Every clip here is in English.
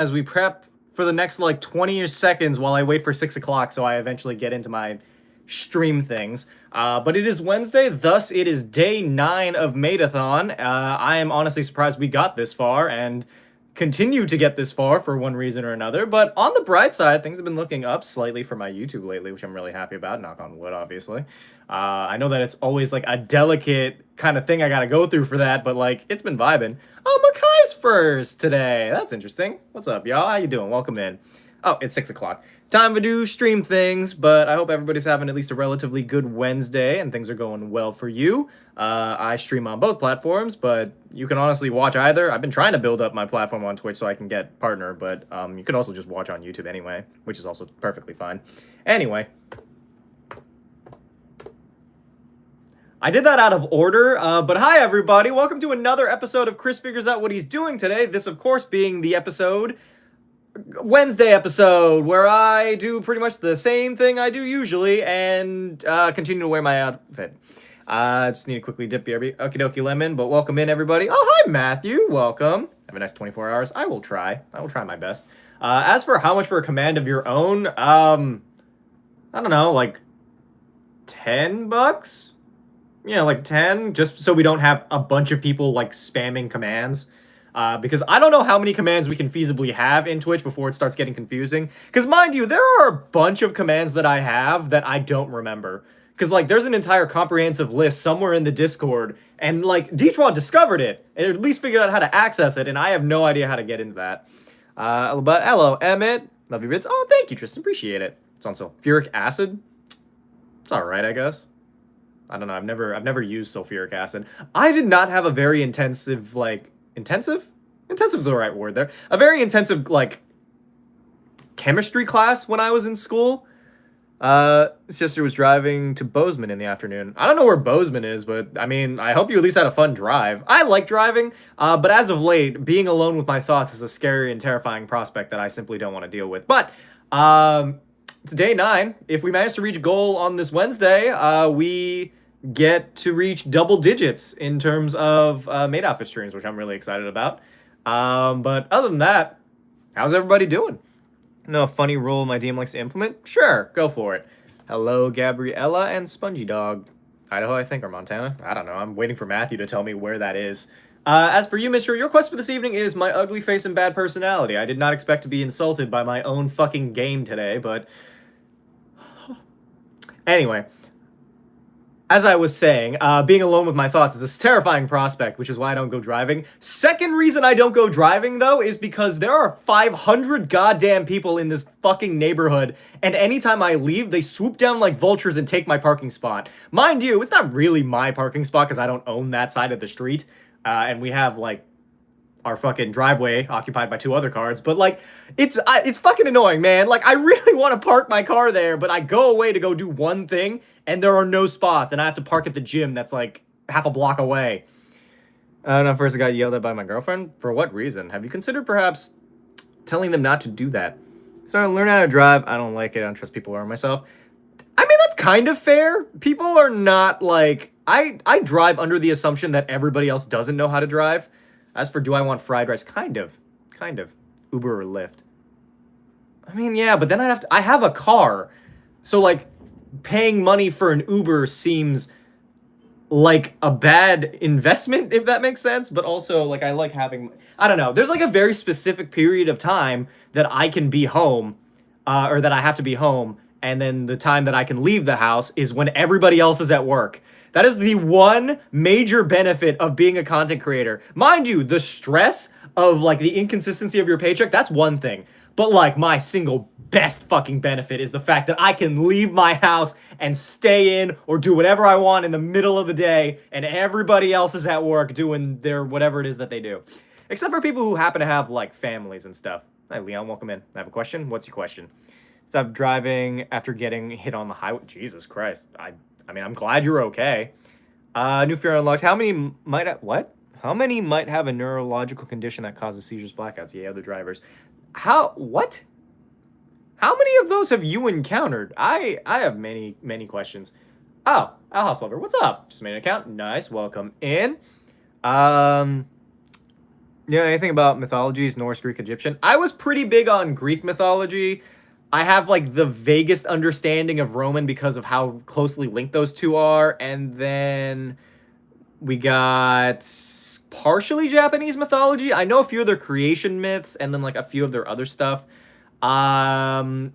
as we prep for the next like 20 seconds while I wait for 6 o'clock so I eventually get into my stream things. But it is Wednesday, thus it is day 9 of Maidathon. I am honestly surprised we got this far and continue to get this far for one reason or another. But on the bright side, things have been looking up slightly for my YouTube lately, which I'm really happy about. Knock on wood, obviously. I know that it's always like a delicate kind of thing I gotta go through for that, but like it's been vibing. Oh, Makai's first today. That's interesting. What's up, y'all? How you doing? Welcome in. Oh, it's 6 o'clock. Time to do stream things, but I hope everybody's having at least a relatively good Wednesday and things are going well for you. I stream on both platforms, but you can honestly watch either. I've been trying to build up my platform on Twitch so I can get partner, but you can also just watch on YouTube anyway, which is also perfectly fine. Anyway. I did that out of order, but hi everybody, welcome to another episode of Chris Figures Out What He's Doing today. This, of course, being the Wednesday episode, where I do pretty much the same thing I do usually, and continue to wear my outfit. Just need to quickly dip here, okie dokie lemon, but welcome in everybody. Oh, hi Matthew, welcome. Have a nice 24 hours. I will try my best. As for how much for a command of your own, I don't know, like $10? Yeah, like 10, just so we don't have a bunch of people like spamming commands. Because I don't know how many commands we can feasibly have in Twitch before it starts getting confusing. Because mind you, there are a bunch of commands that I have that I don't remember. Because like there's an entire comprehensive list somewhere in the Discord, and like Detroit discovered it, and at least figured out how to access it, and I have no idea how to get into that. But hello, Emmett. Love your vids. Oh, thank you, Tristan. Appreciate it. It's on sulfuric acid. It's alright, I guess. I don't know. I've never used sulfuric acid. I did not have a very intensive, like, intensive? Intensive is the right word there. A very intensive, like, chemistry class when I was in school. Sister was driving to Bozeman in the afternoon. I don't know where Bozeman is, but, I mean, I hope you at least had a fun drive. I like driving, but as of late, being alone with my thoughts is a scary and terrifying prospect that I simply don't want to deal with. But, it's day 9. If we manage to reach goal on this Wednesday, we get to reach double digits in terms of Maid outfit streams, which I'm really excited about. But other than that, how's everybody doing? No funny rule my DM likes to implement? Sure, go for it. Hello, Gabriella and Spongy Dog. Idaho, I think, or Montana? I don't know. I'm waiting for Matthew to tell me where that is. As for you, Mr., your quest for this evening is my ugly face and bad personality. I did not expect to be insulted by my own fucking game today, but... Anyway, as I was saying, being alone with my thoughts is a terrifying prospect, which is why I don't go driving. Second reason I don't go driving, though, is because there are 500 goddamn people in this fucking neighborhood, and anytime I leave, they swoop down like vultures and take my parking spot. Mind you, it's not really my parking spot because I don't own that side of the street, and we have, like, our fucking driveway occupied by 2 other cars, but like it's fucking annoying, man. Like I really want to park my car there, but I go away to go do one thing and there are no spots and I have to park at the gym that's like half a block away. I don't know, first I got yelled at by my girlfriend. For what reason? Have you considered perhaps telling them not to do that? So I learned how to drive. I don't like it. I don't trust people around myself. I mean, that's kind of fair. People are not like I drive under the assumption that everybody else doesn't know how to drive. As for do I want fried rice? Kind of. Uber or Lyft. I mean, yeah, but then I have a car. So, like, paying money for an Uber seems like a bad investment, if that makes sense. But also, like, I like having... I don't know. There's, like, a very specific period of time that I can be home, or that I have to be home, and then the time that I can leave the house is when everybody else is at work. That is the one major benefit of being a content creator. Mind you, the stress of, like, the inconsistency of your paycheck, that's one thing. But, like, my single best fucking benefit is the fact that I can leave my house and stay in or do whatever I want in the middle of the day, and everybody else is at work doing their whatever it is that they do. Except for people who happen to have, like, families and stuff. Hi, Leon, welcome in. I have a question. What's your question? Stop driving after getting hit on the highway. Jesus Christ. I mean, I'm glad you're okay. New fear unlocked. How many might have... What? How many might have a neurological condition that causes seizures, blackouts? Yeah, other drivers. What? How many of those have you encountered? I have many questions. Oh, Al House Lover, what's up? Just made an account. Nice, welcome in. You know anything about mythologies, Norse, Greek, Egyptian? I was pretty big on Greek mythology. I have like the vaguest understanding of Roman because of how closely linked those two are, and then we got partially Japanese mythology. I know a few of their creation myths, and then like a few of their other stuff. Um,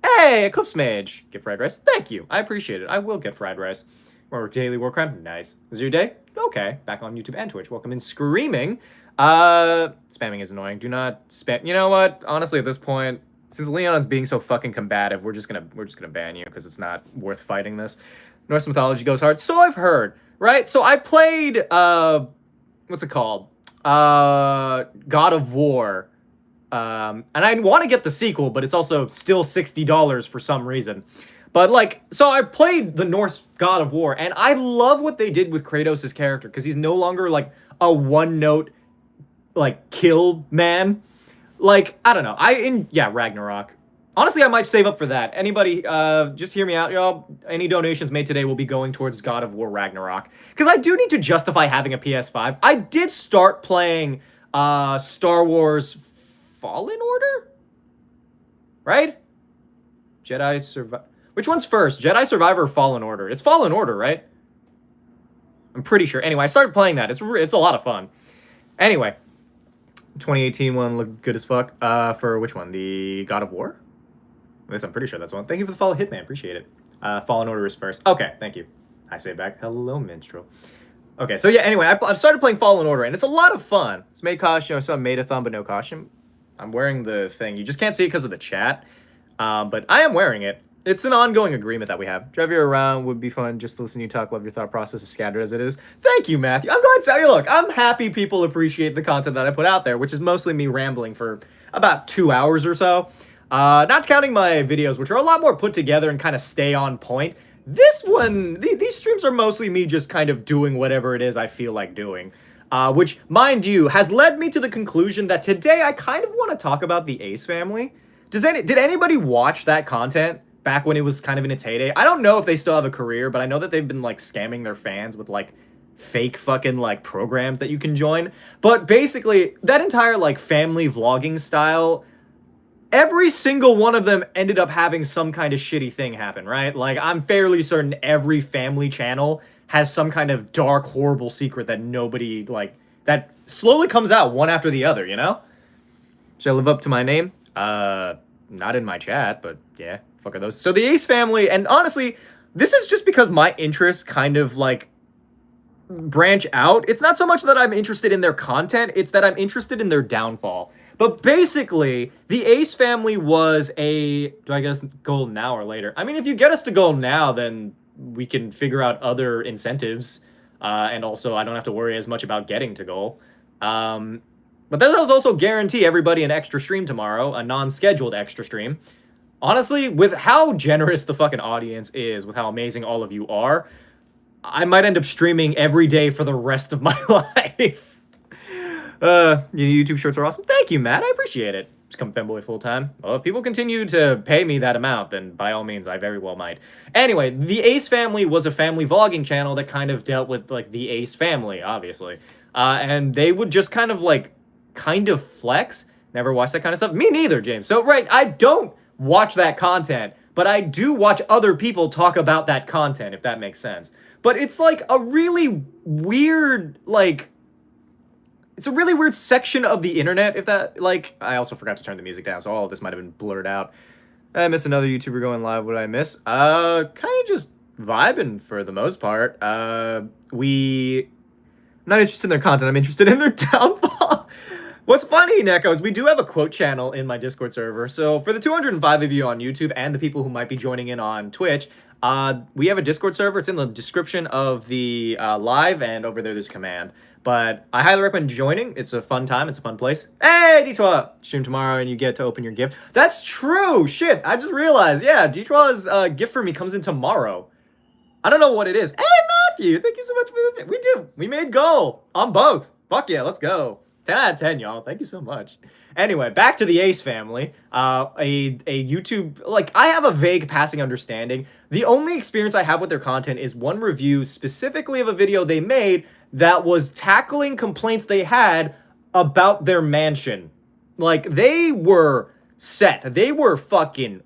Hey, Eclipse Mage, get fried rice. Thank you, I appreciate it. I will get fried rice. More daily war crime. Nice. Is your day? Okay. Back on YouTube and Twitch. Welcome in screaming. Spamming is annoying. Do not spam. You know what? Honestly, at this point, since Leon's being so fucking combative, we're just gonna ban you because it's not worth fighting this. Norse mythology goes hard. So I've heard, right? So I played what's it called? God of War. And I want to get the sequel, but it's also still $60 for some reason. But like, so I played the Norse God of War, and I love what they did with Kratos' character because he's no longer like a one-note like kill man. Like, I don't know. Yeah, Ragnarok. Honestly, I might save up for that. Anybody, just hear me out, y'all. Any donations made today will be going towards God of War Ragnarok. Because I do need to justify having a PS5. I did start playing Star Wars Fallen Order? Right? Jedi Survivor. Which one's first? Jedi Survivor or Fallen Order? It's Fallen Order, right? I'm pretty sure. Anyway, I started playing that. It's a lot of fun. Anyway, 2018 one looked good as fuck. For which one? The God of War? At least I'm pretty sure that's one. Thank you for the follow, Hitman. Appreciate it. Fallen Order is first. Okay, thank you. I say back. Hello, minstrel. Okay, so yeah, anyway, I've started playing Fallen Order, and it's a lot of fun. It's made costume. I saw Made-a-thon, but no costume. I'm wearing the thing. You just can't see it because of the chat. But I am wearing it. It's an ongoing agreement that we have. Drive you around would be fun just to listen to you talk. Love your thought process as scattered as it is. Thank you, Matthew. I'm glad to tell you. Look, I'm happy people appreciate the content that I put out there, which is mostly me rambling for about 2 hours or so. Not counting my videos, which are a lot more put together and kind of stay on point. This one, these streams are mostly me just kind of doing whatever it is I feel like doing. Which, mind you, has led me to the conclusion that today I kind of want to talk about the Ace family. Did anybody watch that content back when it was kind of in its heyday? I don't know if they still have a career, but I know that they've been like scamming their fans with like fake fucking like programs that you can join. But basically, that entire like family vlogging style, every single one of them ended up having some kind of shitty thing happen, right? Like, I'm fairly certain every family channel has some kind of dark, horrible secret that nobody, like, that slowly comes out one after the other, you know? Should I live up to my name? Not in my chat, but yeah, fuck are those. So the Ace family, and honestly, this is just because my interests kind of, like, branch out. It's not so much that I'm interested in their content, it's that I'm interested in their downfall. But basically, the Ace family was a... Do I get us gold now or later? I mean, if you get us to gold now, then we can figure out other incentives. And also, I don't have to worry as much about getting to goal. But that does also guarantee everybody an extra stream tomorrow, a non-scheduled extra stream. Honestly, with how generous the fucking audience is, with how amazing all of you are, I might end up streaming every day for the rest of my life. YouTube shorts are awesome. Thank you, Matt. I appreciate it. Become femboy full time. Well, if people continue to pay me that amount, then by all means, I very well might. Anyway, the Ace family was a family vlogging channel that kind of dealt with like the Ace family, obviously. And they would just kind of flex. Never watch that kind of stuff. Me neither, James. So, right, I don't watch that content, but I do watch other people talk about that content, if that makes sense. But it's like a really weird, like... It's a really weird section of the internet, if that, like... I also forgot to turn the music down, so all of this might have been blurred out. I miss another YouTuber going live. What did I miss? Kind of just vibing for the most part. I'm not interested in their content, I'm interested in their downfall. What's funny, Neko, is we do have a quote channel in my Discord server. So for the 205 of you on YouTube and the people who might be joining in on Twitch, we have a Discord server. It's in the description of the live, and over there there's command. But I highly recommend joining. It's a fun time. It's a fun place. Hey, D12, stream tomorrow and you get to open your gift. That's true. Shit, I just realized. Yeah, D12's gift for me comes in tomorrow. I don't know what it is. Hey, Matthew, thank you so much for the... We made goal on both. Fuck yeah, let's go. 10 out of 10, y'all. Thank you so much. Anyway, back to the Ace family. A YouTube... Like, I have a vague passing understanding. The only experience I have with their content is one review specifically of a video they made that was tackling complaints they had about their mansion. Like, they were set. They were fucking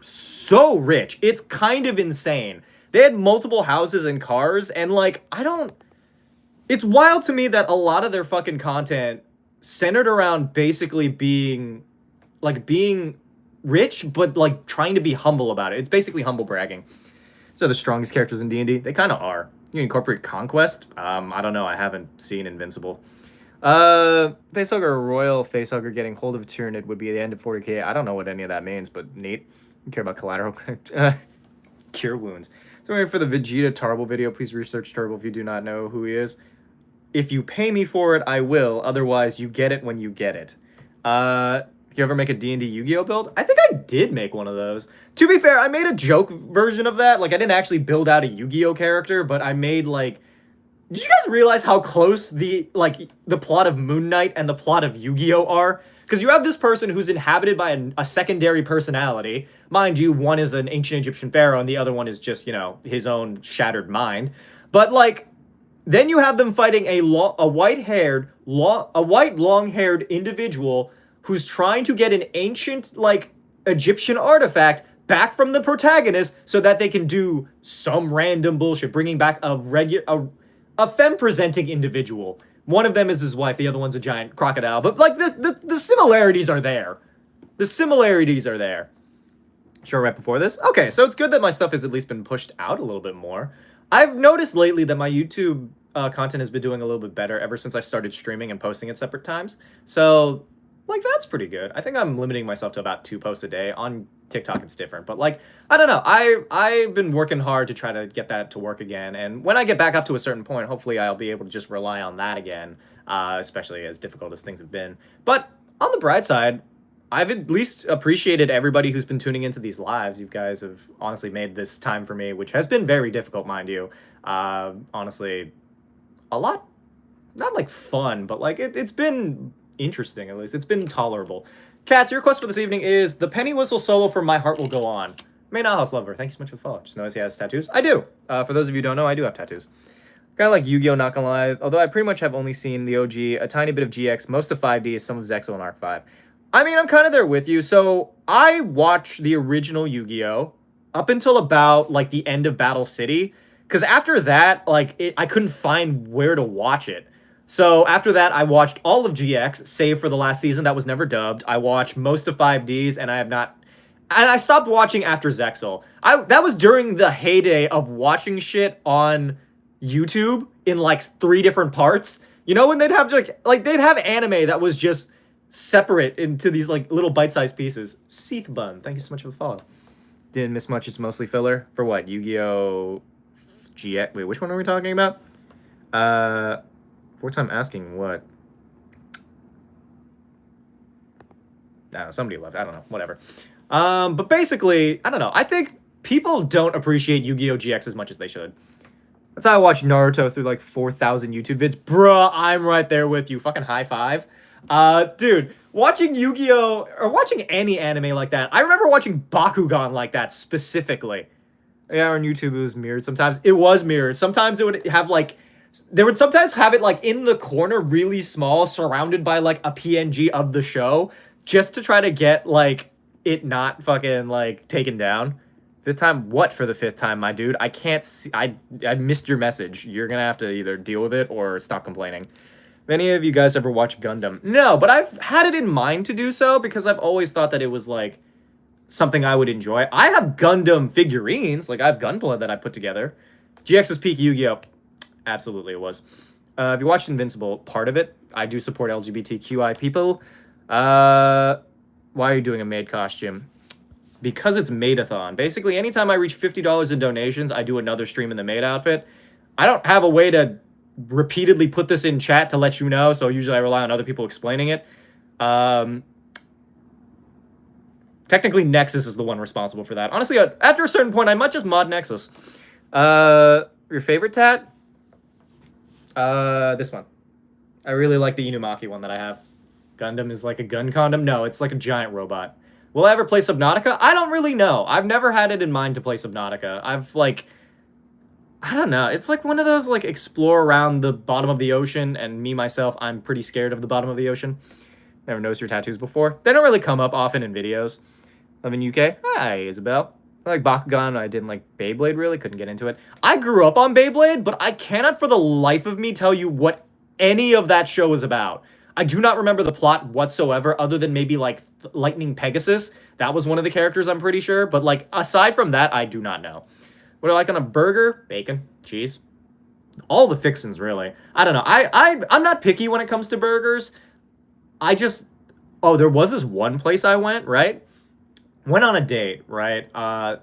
so rich. It's kind of insane. They had multiple houses and cars, and like, it's wild to me that a lot of their fucking content centered around basically being rich, but like trying to be humble about it. It's basically humble bragging. So the strongest characters in D&D, they kind of are. You incorporate Conquest. I don't know. I haven't seen Invincible. Facehugger, Royal Facehugger getting hold of a Tyranid would be the end of 40k. I don't know what any of that means, but neat. You care about collateral. Cure wounds. So waiting for the Vegeta Tarble video. Please research Tarble if you do not know who he is. If you pay me for it, I will. Otherwise, you get it when you get it. Did you ever make a D&D Yu-Gi-Oh build? I think I did make one of those. To be fair, I made a joke version of that. Like, I didn't actually build out a Yu-Gi-Oh character, but I made, like... Did you guys realize how close the plot of Moon Knight and the plot of Yu-Gi-Oh are? Because you have this person who's inhabited by a secondary personality. Mind you, one is an ancient Egyptian pharaoh, and the other one is just, you know, his own shattered mind. But, like... Then you have them fighting a white long-haired individual who's trying to get an ancient, like, Egyptian artifact back from the protagonist so that they can do some random bullshit, bringing back a femme-presenting individual. One of them is his wife, the other one's a giant crocodile. But, like, the similarities are there. The similarities are there. Sure, right before this? Okay, so it's good that my stuff has at least been pushed out a little bit more. I've noticed lately that my YouTube content has been doing a little bit better ever since I started streaming and posting at separate times. So, like, that's pretty good. I think I'm limiting myself to about 2 posts a day. On TikTok, it's different. But, like, I don't know. I've been working hard to try to get that to work again. And when I get back up to a certain point, hopefully I'll be able to just rely on that again, especially as difficult as things have been. But on the bright side, I've at least appreciated everybody who's been tuning into these lives. You guys have honestly made this time for me, which has been very difficult, mind you. Honestly, a lot, not like fun, but like it's been interesting, at least. It's been tolerable. Cats, your request for this evening is the Penny Whistle solo from My Heart Will Go On. May not House Lover, thank you so much for the follow. Just notice he has tattoos. I do. For those of you who don't know, I do have tattoos. Kind of like Yu-Gi-Oh, not gonna lie. Although I pretty much have only seen the OG, a tiny bit of GX, most of 5D, some of Zexal and Arc 5. I mean, I'm kind of there with you. So I watched the original Yu-Gi-Oh up until about like the end of Battle City. Because after that, like, I couldn't find where to watch it. So after that, I watched all of GX, save for the last season that was never dubbed. I watched most of 5Ds, and I have not... And I stopped watching after Zexal. That was during the heyday of watching shit on YouTube in, like, 3 different parts. You know, when they'd have, like they'd have anime that was just separate into these, like, little bite-sized pieces. Seath Bun, thank you so much for the follow. Didn't miss much, it's mostly filler. For what? Yu-Gi-Oh... GX. Wait, which one are we talking about? Fourth time asking what? I don't know, somebody left. I don't know. Whatever. But basically, I don't know. I think people don't appreciate Yu-Gi-Oh! GX as much as they should. That's how I watch Naruto through like 4,000 YouTube vids. Bruh, I'm right there with you. Fucking high five. Dude, watching Yu-Gi-Oh! Or watching any anime like that. I remember watching Bakugan like that specifically. Yeah, on YouTube it was mirrored sometimes. It was mirrored. Sometimes it would have like... They would sometimes have it like in the corner really small, surrounded by like a PNG of the show, just to try to get like it not fucking like taken down. Fifth time? What for the 5th time, my dude? I can't see... I missed your message. You're gonna have to either deal with it or stop complaining. Have any of you guys ever watched Gundam? No, but I've had it in mind to do so because I've always thought that it was like something I would enjoy. I have Gundam figurines. Like, I have Gunpla that I put together. GX's peak Yu-Gi-Oh! Absolutely it was. If you watched Invincible, part of it, I do support LGBTQI people. Why are you doing a Maid costume? Because it's Maid-a-thon. Basically, anytime I reach $50 in donations, I do another stream in the Maid outfit. I don't have a way to repeatedly put this in chat to let you know, so usually I rely on other people explaining it. Technically, Nexus is the one responsible for that. Honestly, after a certain point, I might just mod Nexus. Your favorite tat? This one. I really like the Inumaki one that I have. Gundam is like a gun condom? No, it's like a giant robot. Will I ever play Subnautica? I don't really know. I've never had it in mind to play Subnautica. I've, like... I don't know. It's like one of those like explore around the bottom of the ocean, and me myself, I'm pretty scared of the bottom of the ocean. Never noticed your tattoos before. They don't really come up often in videos. I'm in UK. Hi, Isabel. I like Bakugan. I didn't like Beyblade, really. Couldn't get into it. I grew up on Beyblade, but I cannot for the life of me tell you what any of that show is about. I do not remember the plot whatsoever, other than maybe like Lightning Pegasus. That was one of the characters, I'm pretty sure. But like aside from that, I do not know. What do I like on a burger? Bacon, cheese, all the fixins, really. I don't know. I'm not picky when it comes to burgers. I just there was this one place I went on a date, right?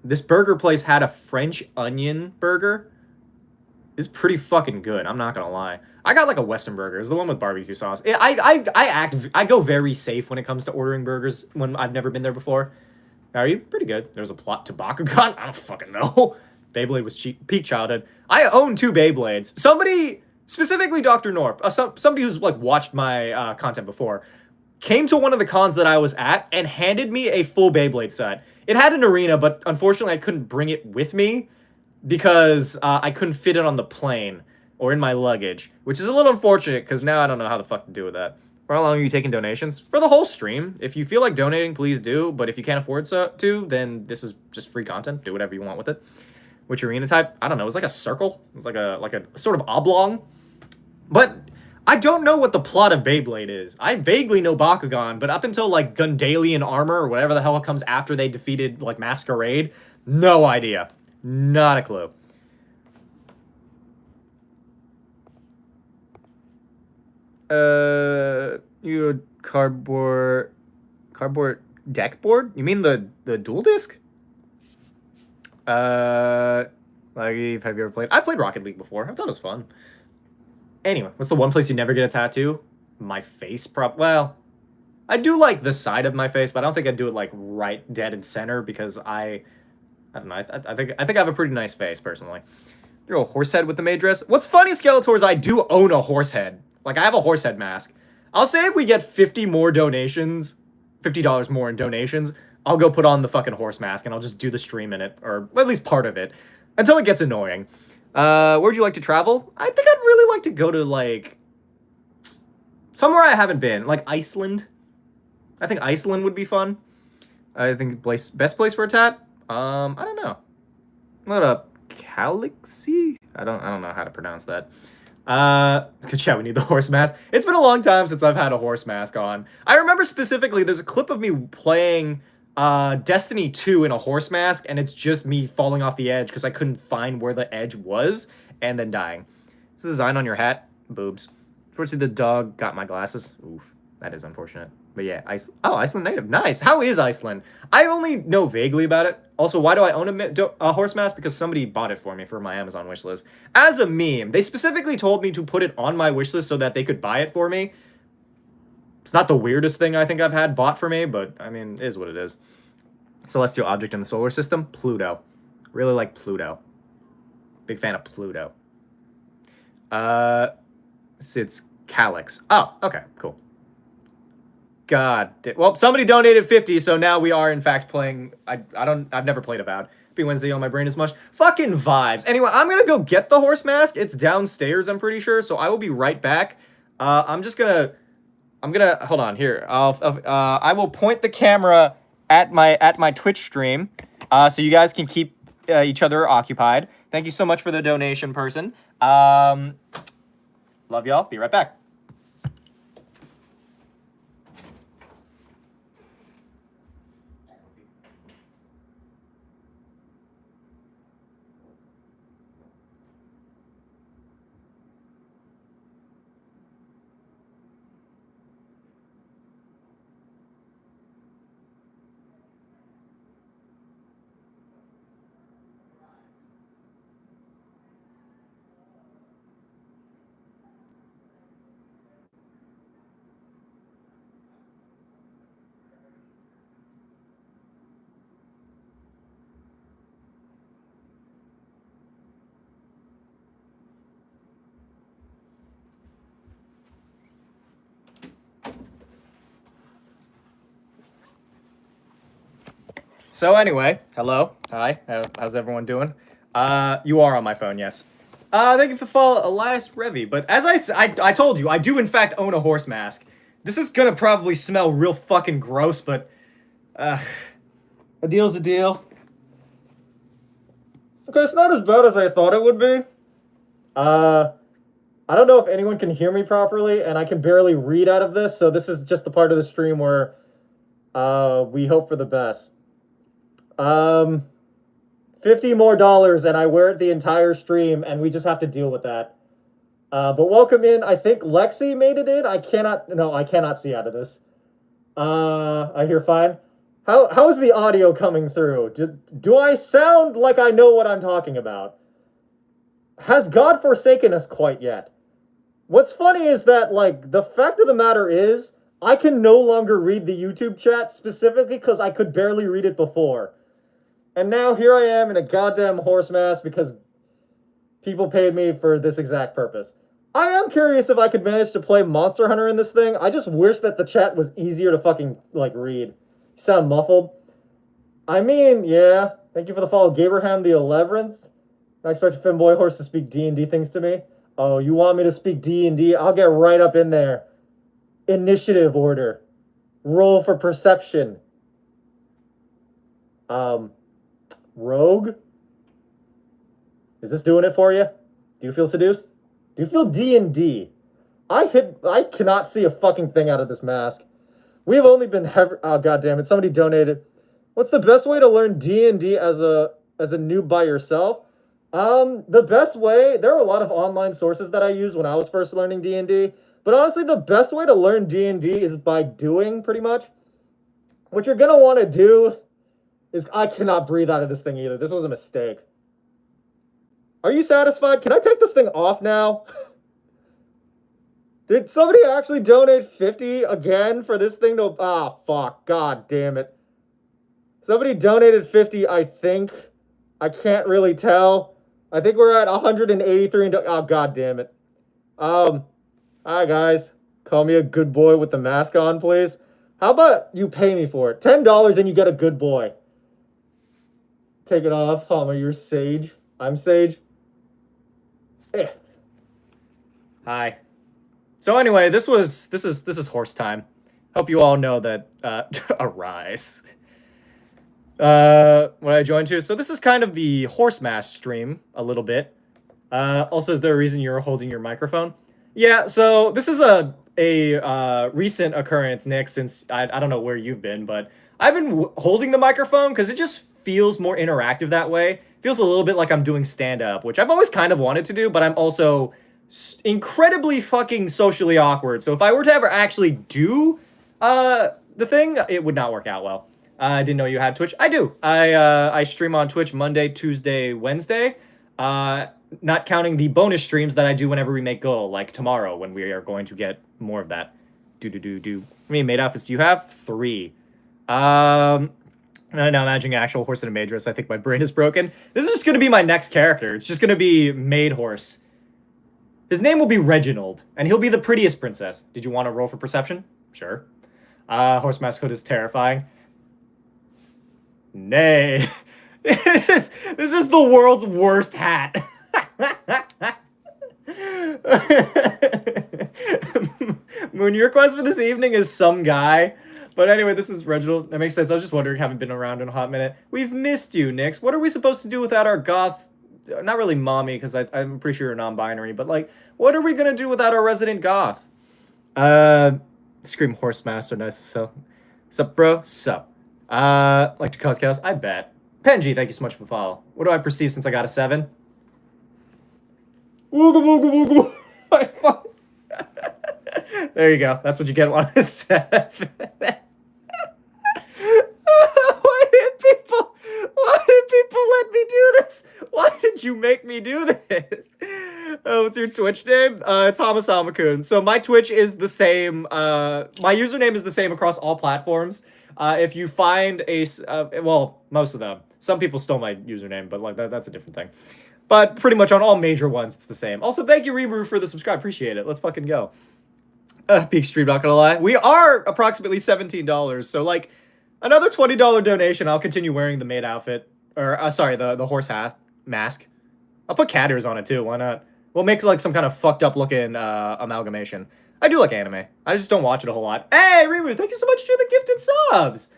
This burger place had a French onion burger. It's pretty fucking good. I'm not gonna lie. I got like a Western burger. It's the one with barbecue sauce. I go very safe when it comes to ordering burgers when I've never been there before. How are you? Pretty good. There's a plot to Bakugan. I don't fucking know. Beyblade was peak childhood. I own 2 Beyblades. Somebody, specifically Dr. Norp, somebody who's like watched my content before, came to one of the cons that I was at and handed me a full Beyblade set. It had an arena, but unfortunately I couldn't bring it with me because I couldn't fit it on the plane or in my luggage, which is a little unfortunate because now I don't know how the fuck to do with that. For how long are you taking donations? For the whole stream. If you feel like donating, please do. But if you can't afford to, then this is just free content. Do whatever you want with it. Which arena type? I don't know. It was like a circle. It was like a sort of oblong. But I don't know what the plot of Beyblade is. I vaguely know Bakugan, but up until like Gundalian Armor or whatever the hell comes after they defeated like Masquerade, no idea. Not a clue. You cardboard deck board? You mean the dual disc? Like, have you ever played? I played Rocket League before. I thought it was fun. Anyway, what's the one place you never get a tattoo? My face, well, I do like the side of my face, but I don't think I'd do it like right dead and center because I don't know. I think I have a pretty nice face personally. You're a horse head with the Maid dress. What's funny, Skeletors, I do own a horse head. Like, I have a horse head mask. I'll say if we get 50 more donations, $50 more in donations, I'll go put on the fucking horse mask and I'll just do the stream in it, or at least part of it, until it gets annoying. Where'd you like to travel? I think I'd really like to go to, like, somewhere I haven't been. Like, Iceland. I think Iceland would be fun. I think best place for a tat? I don't know. What up? Calixy? I don't know how to pronounce that. Good chat, we need the horse mask. It's been a long time since I've had a horse mask on. I remember specifically, there's a clip of me playing Destiny 2 in a horse mask, and it's just me falling off the edge because I couldn't find where the edge was, and then dying. Is this a design on your hat? Boobs. Unfortunately, the dog got my glasses. Oof, that is unfortunate. But yeah, Iceland native. Nice. How is Iceland? I only know vaguely about it. Also, why do I own a horse mask? Because somebody bought it for me for my Amazon wishlist. As a meme, they specifically told me to put it on my wishlist so that they could buy it for me. It's not the weirdest thing I think I've had bought for me, but I mean, it is what it is. Celestial object in the solar system? Pluto. Really like Pluto. Big fan of Pluto. It's Calyx. Oh, okay, cool. God, well, somebody donated 50, so now we are in fact playing. I've never played Avowed. Be Wednesday on my brain as much. Fucking vibes. Anyway, I'm gonna go get the horse mask. It's downstairs, I'm pretty sure. So I will be right back. I'm gonna hold on here. I will point the camera at my Twitch stream, so you guys can keep each other occupied. Thank you so much for the donation, person. Love y'all. Be right back. So anyway, hello, hi, how's everyone doing? You are on my phone, yes. Thank you for the follow, Elias Revy. But as I told you, I do in fact own a horse mask. This is gonna probably smell real fucking gross, but, a deal's a deal. Okay, it's not as bad as I thought it would be. I don't know if anyone can hear me properly, and I can barely read out of this, so this is just the part of the stream where, we hope for the best. $50 more and I wear it the entire stream, and we just have to deal with that. But welcome in. I think Lexi made it in. I cannot see out of this. I hear fine. How is the audio coming through? Do I sound like I know what I'm talking about? Has God forsaken us quite yet? What's funny is that, like, the fact of the matter is, I can no longer read the YouTube chat specifically because I could barely read it before. And now here I am in a goddamn horse mask because people paid me for this exact purpose. I am curious if I could manage to play Monster Hunter in this thing. I just wish that the chat was easier to fucking, like, read. You sound muffled. I mean, yeah. Thank you for the follow, Gabraham the 11th. I expect a femboy horse to speak D&D things to me. Oh, you want me to speak D&D? I'll get right up in there. Initiative order. Roll for perception. Rogue? Is this doing it for you? Do you feel seduced? Do you feel D&D? I cannot see a fucking thing out of this mask. We have only been oh god damn it, somebody donated. What's the best way to learn D&D as a noob by yourself? The best way, there are a lot of online sources that I used when I was first learning D&D, but honestly, the best way to learn D&D is by doing, pretty much. What you're gonna want to do is, I cannot breathe out of this thing either. This was a mistake. Are you satisfied? Can I take this thing off now? Did somebody actually donate 50 again for this thing to, ah, fuck, god damn it. Somebody donated 50, I think. I can't really tell. I think we're at 183. Oh, god damn it. Hi, guys. Call me a good boy with the mask on, please. How about you pay me for it? $10 and you get a good boy. Take it off. Hama, you're Sage. I'm Sage. Eh. Hi. So anyway, this is horse time. Hope you all know that, arise. When I joined too. So this is kind of the horse mask stream a little bit. Also, is there a reason you're holding your microphone? Yeah, so this is a recent occurrence, Nick, since I don't know where you've been, but I've been holding the microphone because it just feels more interactive that way. Feels a little bit like I'm doing stand-up, which I've always kind of wanted to do, but I'm also incredibly fucking socially awkward. So if I were to ever actually do the thing, it would not work out well. I didn't know you had Twitch. I do. I stream on Twitch Monday, Tuesday, Wednesday. Not counting the bonus streams that I do whenever we make goal, like tomorrow when we are going to get more of that. Do. How many maid outfits do you have? 3. Now imagining actual horse in a maid dress, I think my brain is broken. This is just going to be my next character. It's just going to be maid horse. His name will be Reginald, and he'll be the prettiest princess. Did you want to roll for perception? Sure. Horse mask hood is terrifying. Nay. This is the world's worst hat. Moon, your request for this evening is some guy. But anyway, this is Reginald. That makes sense. I was just wondering, haven't been around in a hot minute. We've missed you, Nix. What are we supposed to do without our goth... Not really mommy, because I'm pretty sure you're non-binary, but like, what are we going to do without our resident goth? Scream horse master, nice as hell. Sup, bro? Sup. Like to cause chaos? I bet. Penji, thank you so much for the follow. What do I perceive since I got a 7? Wooga. There you go. That's what you get on a 7. Why did people let me do this? Why did you make me do this? Oh, what's your Twitch name? It's Hamasamakun. So my Twitch is the same. My username is the same across all platforms. If you find well, most of them. Some people stole my username, but like that's a different thing. But pretty much on all major ones, it's the same. Also, thank you, Rebrew, for the subscribe. Appreciate it. Let's fucking go. Peak stream, not gonna lie. We are approximately $17, so like another $20 donation. I'll continue wearing the maid outfit, or sorry, the horse hat. mask. I'll put cat ears on it too. Why not? We'll make like some kind of fucked up looking amalgamation. I do like anime. I just don't watch it a whole lot. Hey, Reboot, thank you so much for the gifted subs.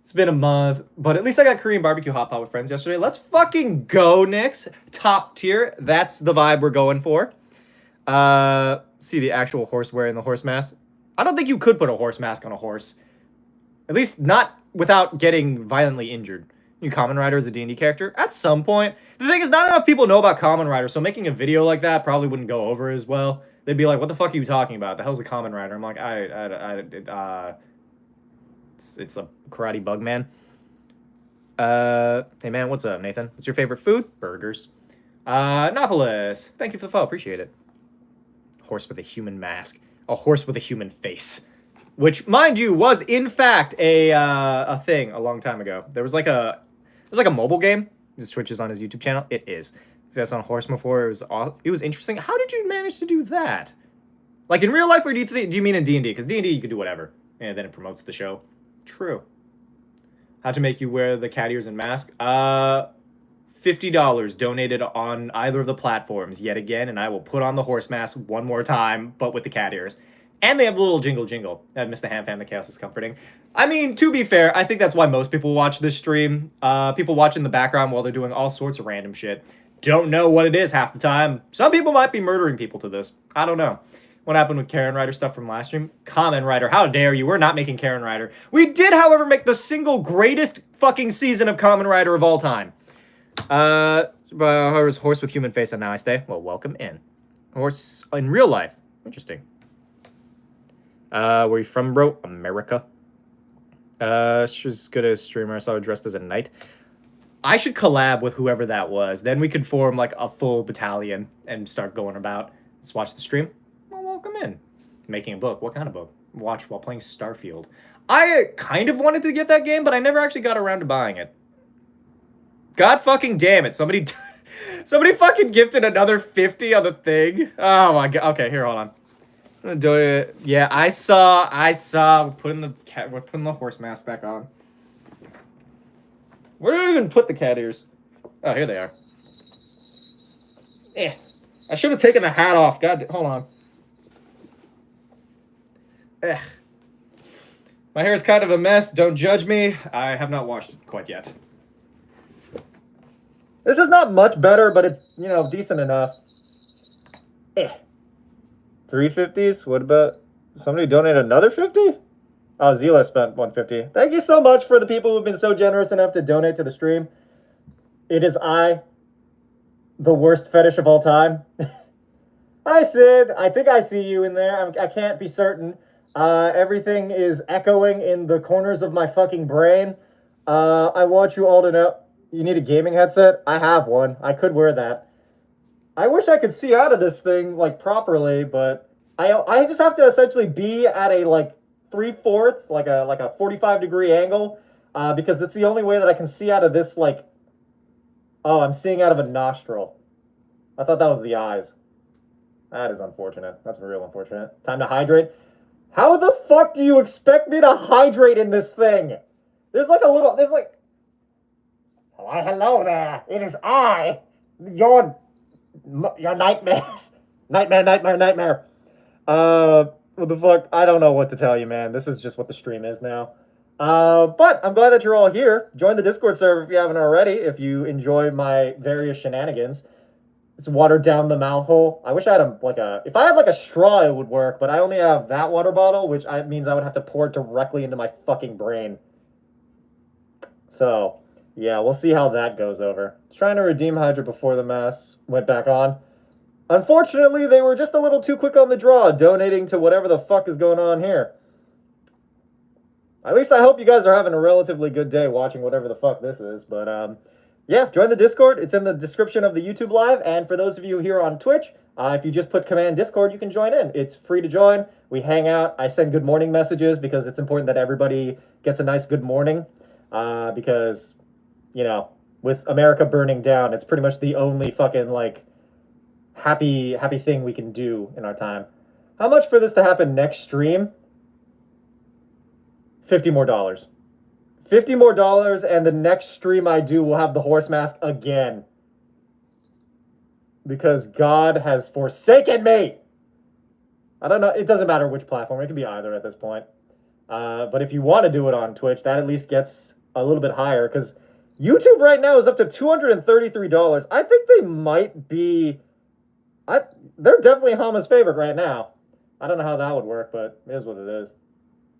It's been a month, but at least I got Korean barbecue hot pot with friends yesterday. Let's fucking go, Nix. Top tier. That's the vibe we're going for. See the actual horse wearing the horse mask. I don't think you could put a horse mask on a horse. At least not without getting violently injured. You Kamen Rider as a D&D character? At some point. The thing is, not enough people know about Kamen Rider, so making a video like that probably wouldn't go over as well. They'd be like, what the fuck are you talking about? The hell's a Kamen Rider? I'm like, it's a karate bug man. Hey man, what's up, Nathan? What's your favorite food? Burgers. Nopolis, thank you for the follow, appreciate it. Horse with a human mask. A horse with a human face. Which, mind you, was in fact a thing a long time ago. There was like a mobile game. This Twitch is on his YouTube channel. It is. This guy's on a horse before. It was interesting. How did you manage to do that? Like in real life, or do you mean in D&D? Because D&D you can do whatever, and then it promotes the show. True. How to make you wear the cat ears and mask? $50 donated on either of the platforms yet again, and I will put on the horse mask one more time, but with the cat ears. And they have the little jingle jingle. I missed the ham fam, the chaos is comforting. I mean, to be fair, I think that's why most people watch this stream. People watch in the background while they're doing all sorts of random shit. Don't know what it is half the time. Some people might be murdering people to this. I don't know. What happened with Kamen Rider stuff from last stream? Kamen Rider, how dare you? We're not making Kamen Rider. We did, however, make the single greatest fucking season of Kamen Rider of all time. Horse with human face and now I stay. Well, welcome in. Horse in real life. Interesting. Where you from, bro? America. She's good as a streamer. I saw her dressed as a knight. I should collab with whoever that was. Then we could form like a full battalion and start going about. Let's watch the stream. Well, welcome in. Making a book. What kind of book? Watch while playing Starfield. I kind of wanted to get that game, but I never actually got around to buying it. God fucking damn it. Somebody fucking gifted another 50 on the thing. Oh my god. Okay, here, hold on. Yeah, I saw. We're putting the horse mask back on. Where did I even put the cat ears? Oh, here they are. Eh. I should have taken the hat off. God, hold on. Eh. My hair is kind of a mess. Don't judge me. I have not washed it quite yet. This is not much better, but it's, you know, decent enough. Eh. 350s? What about somebody donate another 50? Oh, Zila spent 150. Thank you so much for the people who've been so generous enough to donate to the stream. It is I, the worst fetish of all time. Hi, Sid. I think I see you in there. I can't be certain. Everything is echoing in the corners of my fucking brain. I want you all to know. You need a gaming headset? I have one. I could wear that. I wish I could see out of this thing, like, properly, but I just have to essentially be at a, like, 3/4, like a 45-degree angle, because that's the only way that I can see out of this, like... Oh, I'm seeing out of a nostril. I thought that was the eyes. That is unfortunate. That's real unfortunate. Time to hydrate. How the fuck do you expect me to hydrate in this thing? There's like a little... There's like... Why, hello there. It is I, your nightmares. Nightmare. What the fuck? I don't know what to tell you, man. This is just what the stream is now. But I'm glad that you're all here. Join the Discord server if you haven't already, if you enjoy my various shenanigans. It's watered down the mouth hole. I wish I had if I had like a straw, it would work, but I only have that water bottle, which means I would have to pour it directly into my fucking brain. So, yeah, we'll see how that goes over. I was trying to redeem Hydra before the mask went back on. Unfortunately, they were just a little too quick on the draw, donating to whatever the fuck is going on here. At least I hope you guys are having a relatively good day watching whatever the fuck this is. But, yeah, join the Discord. It's in the description of the YouTube Live. And for those of you here on Twitch, if you just put command Discord, you can join in. It's free to join. We hang out. I send good morning messages because it's important that everybody gets a nice good morning. Because, you know, with America burning down, it's pretty much the only fucking, like, happy thing we can do in our time. How much for this to happen next stream? $50 more. $50 more, and the next stream I do will have the horse mask again. because God has forsaken me. I don't know. It doesn't matter which platform. It can be either at this point. But if you want to do it on Twitch, that at least gets a little bit higher because YouTube right now is up to $233. I think they might be. They're definitely Hama's favorite right now. I don't know how that would work, but it is what it is.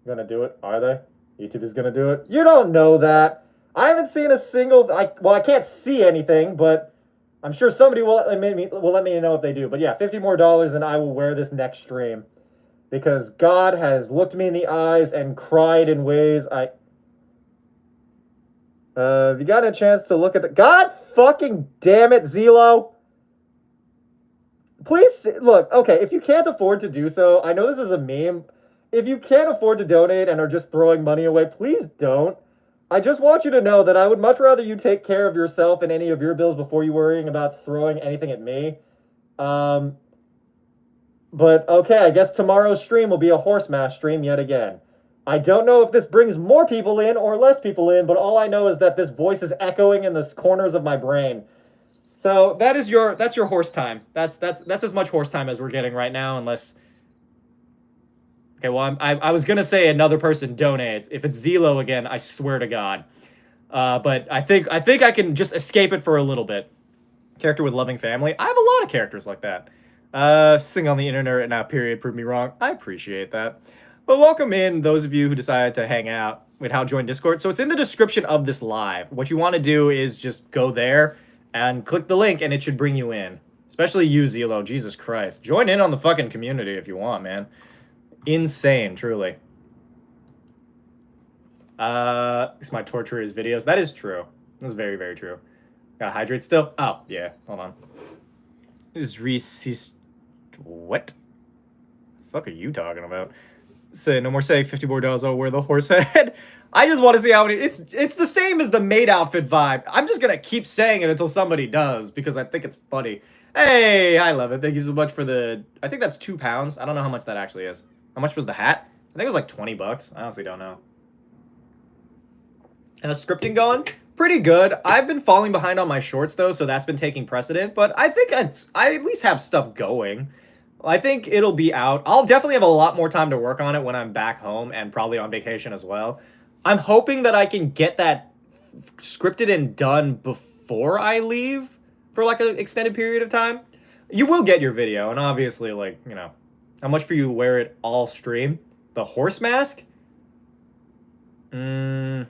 Gonna do it? Are they? YouTube is gonna do it? You don't know that. I haven't seen a single. Well, I can't see anything, but I'm sure somebody will let me know if they do. But yeah, $50 more, and I will wear this next stream because God has looked me in the eyes and cried in ways have you gotten a chance to look at the God fucking damn it, Zelo? Please look. Okay, if you can't afford to do so, I know this is a meme. If you can't afford to donate and are just throwing money away, please don't. I just want you to know that I would much rather you take care of yourself and any of your bills before you worrying about throwing anything at me. But okay, I guess tomorrow's stream will be a horse mash stream yet again. I don't know if this brings more people in or less people in, but all I know is that this voice is echoing in the corners of my brain. So that's your horse time. That's as much horse time as we're getting right now, unless. Okay, well, I was gonna say another person donates. If it's Zelo again, I swear to God. But I think I can just escape it for a little bit. Character with loving family. I have a lot of characters like that. Sing on the internet now. Period. Prove me wrong. I appreciate that. But welcome in those of you who decided to hang out with how join Discord. So it's in the description of this live. What you want to do is just go there and click the link, and it should bring you in. Especially you, Zelo. Jesus Christ. Join in on the fucking community if you want, man. Insane, truly. It's my torture his videos. That is true. That's very, very true. Gotta hydrate still? Oh, yeah. Hold on. Is resist. What? The fuck are you talking about? Say no more say $50 more, I'll wear the horse head. I just want to see how many. It's the same as the Maid outfit vibe. I'm just gonna keep saying it until somebody does because I think it's funny. Hey, I love it. Thank you so much for the. I think that's £2. I don't know how much that actually is. How much was the hat? I think it was like $20. I honestly don't know. And the scripting going? Pretty good. I've been falling behind on my shorts though, so that's been taking precedent. But I think I at least have stuff going. I think it'll be out. I'll definitely have a lot more time to work on it when I'm back home and probably on vacation as well. I'm hoping that I can get that scripted and done before I leave for like an extended period of time. You will get your video, and obviously, like, you know, how much for you to wear it all stream? The horse mask? YouTube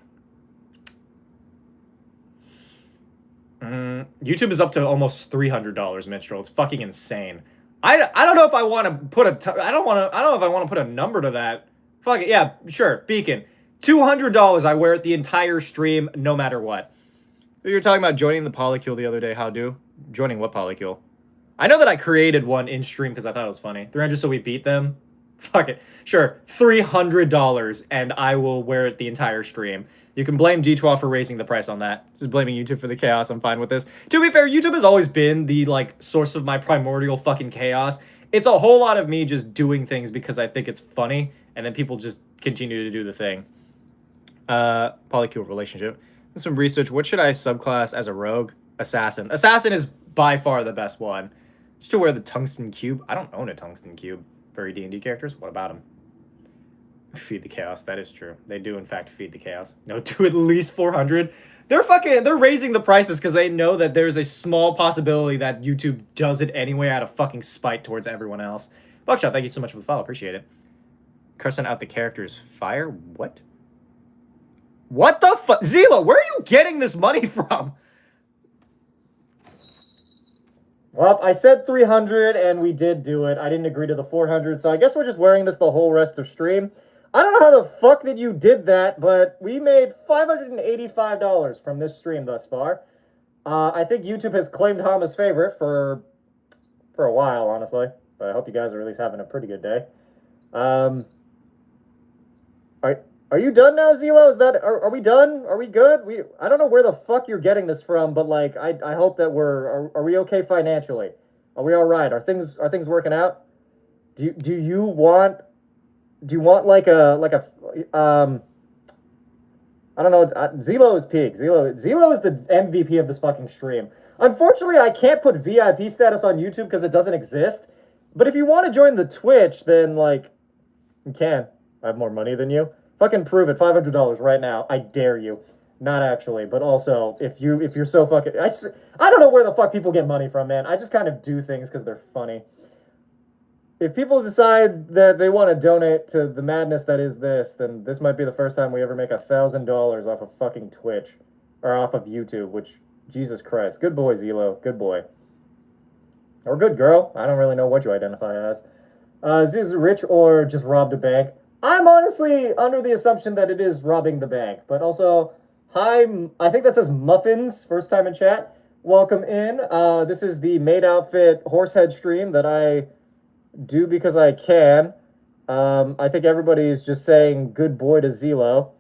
is up to almost $300, Minstrel. It's fucking insane. I don't know if I want to put I don't know if I want to put a number to that. Fuck it. Yeah, sure. Beacon. $200 I wear it the entire stream no matter what. So you were talking about joining the polycule the other day. How do? Joining what polycule? I know that I created one in stream because I thought it was funny. 300 so we beat them. Fuck it. Sure. $300 and I will wear it the entire stream. You can blame D12 for raising the price on that. Just blaming YouTube for the chaos. I'm fine with this. To be fair, YouTube has always been the, like, source of my primordial fucking chaos. It's a whole lot of me just doing things because I think it's funny, and then people just continue to do the thing. Polycule relationship. Some research. What should I subclass as a rogue? Assassin. Assassin is by far the best one. Just to wear the tungsten cube. I don't own a tungsten cube. Furry D&D characters? What about them? Feed the chaos. That is true. They do, in fact, feed the chaos. No, do at least 400. They're raising the prices because they know that there's a small possibility that YouTube does it anyway out of fucking spite towards everyone else. Buckshot, thank you so much for the follow. Appreciate it. Cursing out the characters. Fire? What? What the fuck? Zelo, where are you getting this money from? Well, I said 300 and we did do it. I didn't agree to the 400, so I guess we're just wearing this the whole rest of stream. I don't know how the fuck that you did that, but we made $585 from this stream thus far. I think YouTube has claimed Hama's favorite for a while, honestly. But I hope you guys are at least having a pretty good day. Are you done now, Zelo? Are we done? Are we good? I don't know where the fuck you're getting this from, but like I hope that are we okay financially? Are we all right? Are things working out? Do you want like a I I don't know. Zelo is peak. Zelo is the MVP of this fucking stream. Unfortunately, I can't put VIP status on YouTube because it doesn't exist. But if you want to join the Twitch, then, like, you can. I have more money than you. Fucking prove it. $500 right now. I dare you. Not actually, but also, if you're so fucking... I don't know where the fuck people get money from, man. I just kind of do things because they're funny. If people decide that they want to donate to the madness that is this, then this might be the first time we ever make $1,000 off of fucking Twitch. Or off of YouTube, which... Jesus Christ. Good boy, Zelo. Good boy. Or good girl. I don't really know what you identify as. Is this rich or just robbed a bank? I'm honestly under the assumption that it is robbing the bank. But also, hi, I think that says Muffins, first time in chat. Welcome in. This is the Maid outfit horsehead stream that I do because I can. I think everybody's just saying good boy to Zelo.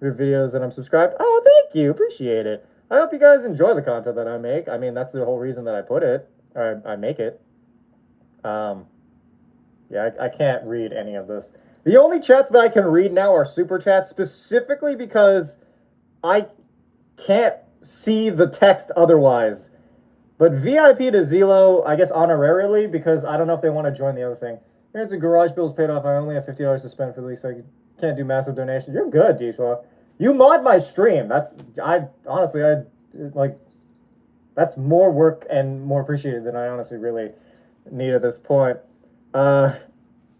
Your videos that I'm subscribed. Oh, thank you. Appreciate it. I hope you guys enjoy the content that I make. I mean, that's the whole reason that I put it. Or I make it. Yeah, I can't read any of this. The only chats that I can read now are super chats, specifically because I can't see the text otherwise. But VIP to Zelo, I guess honorarily, because I don't know if they want to join the other thing. Here's a garage bill's paid off. I only have $50 to spend for the week, so I can't do massive donations. You're good, D-Swa. You mod my stream. That's, honestly, like, that's more work and more appreciated than I honestly really need at this point.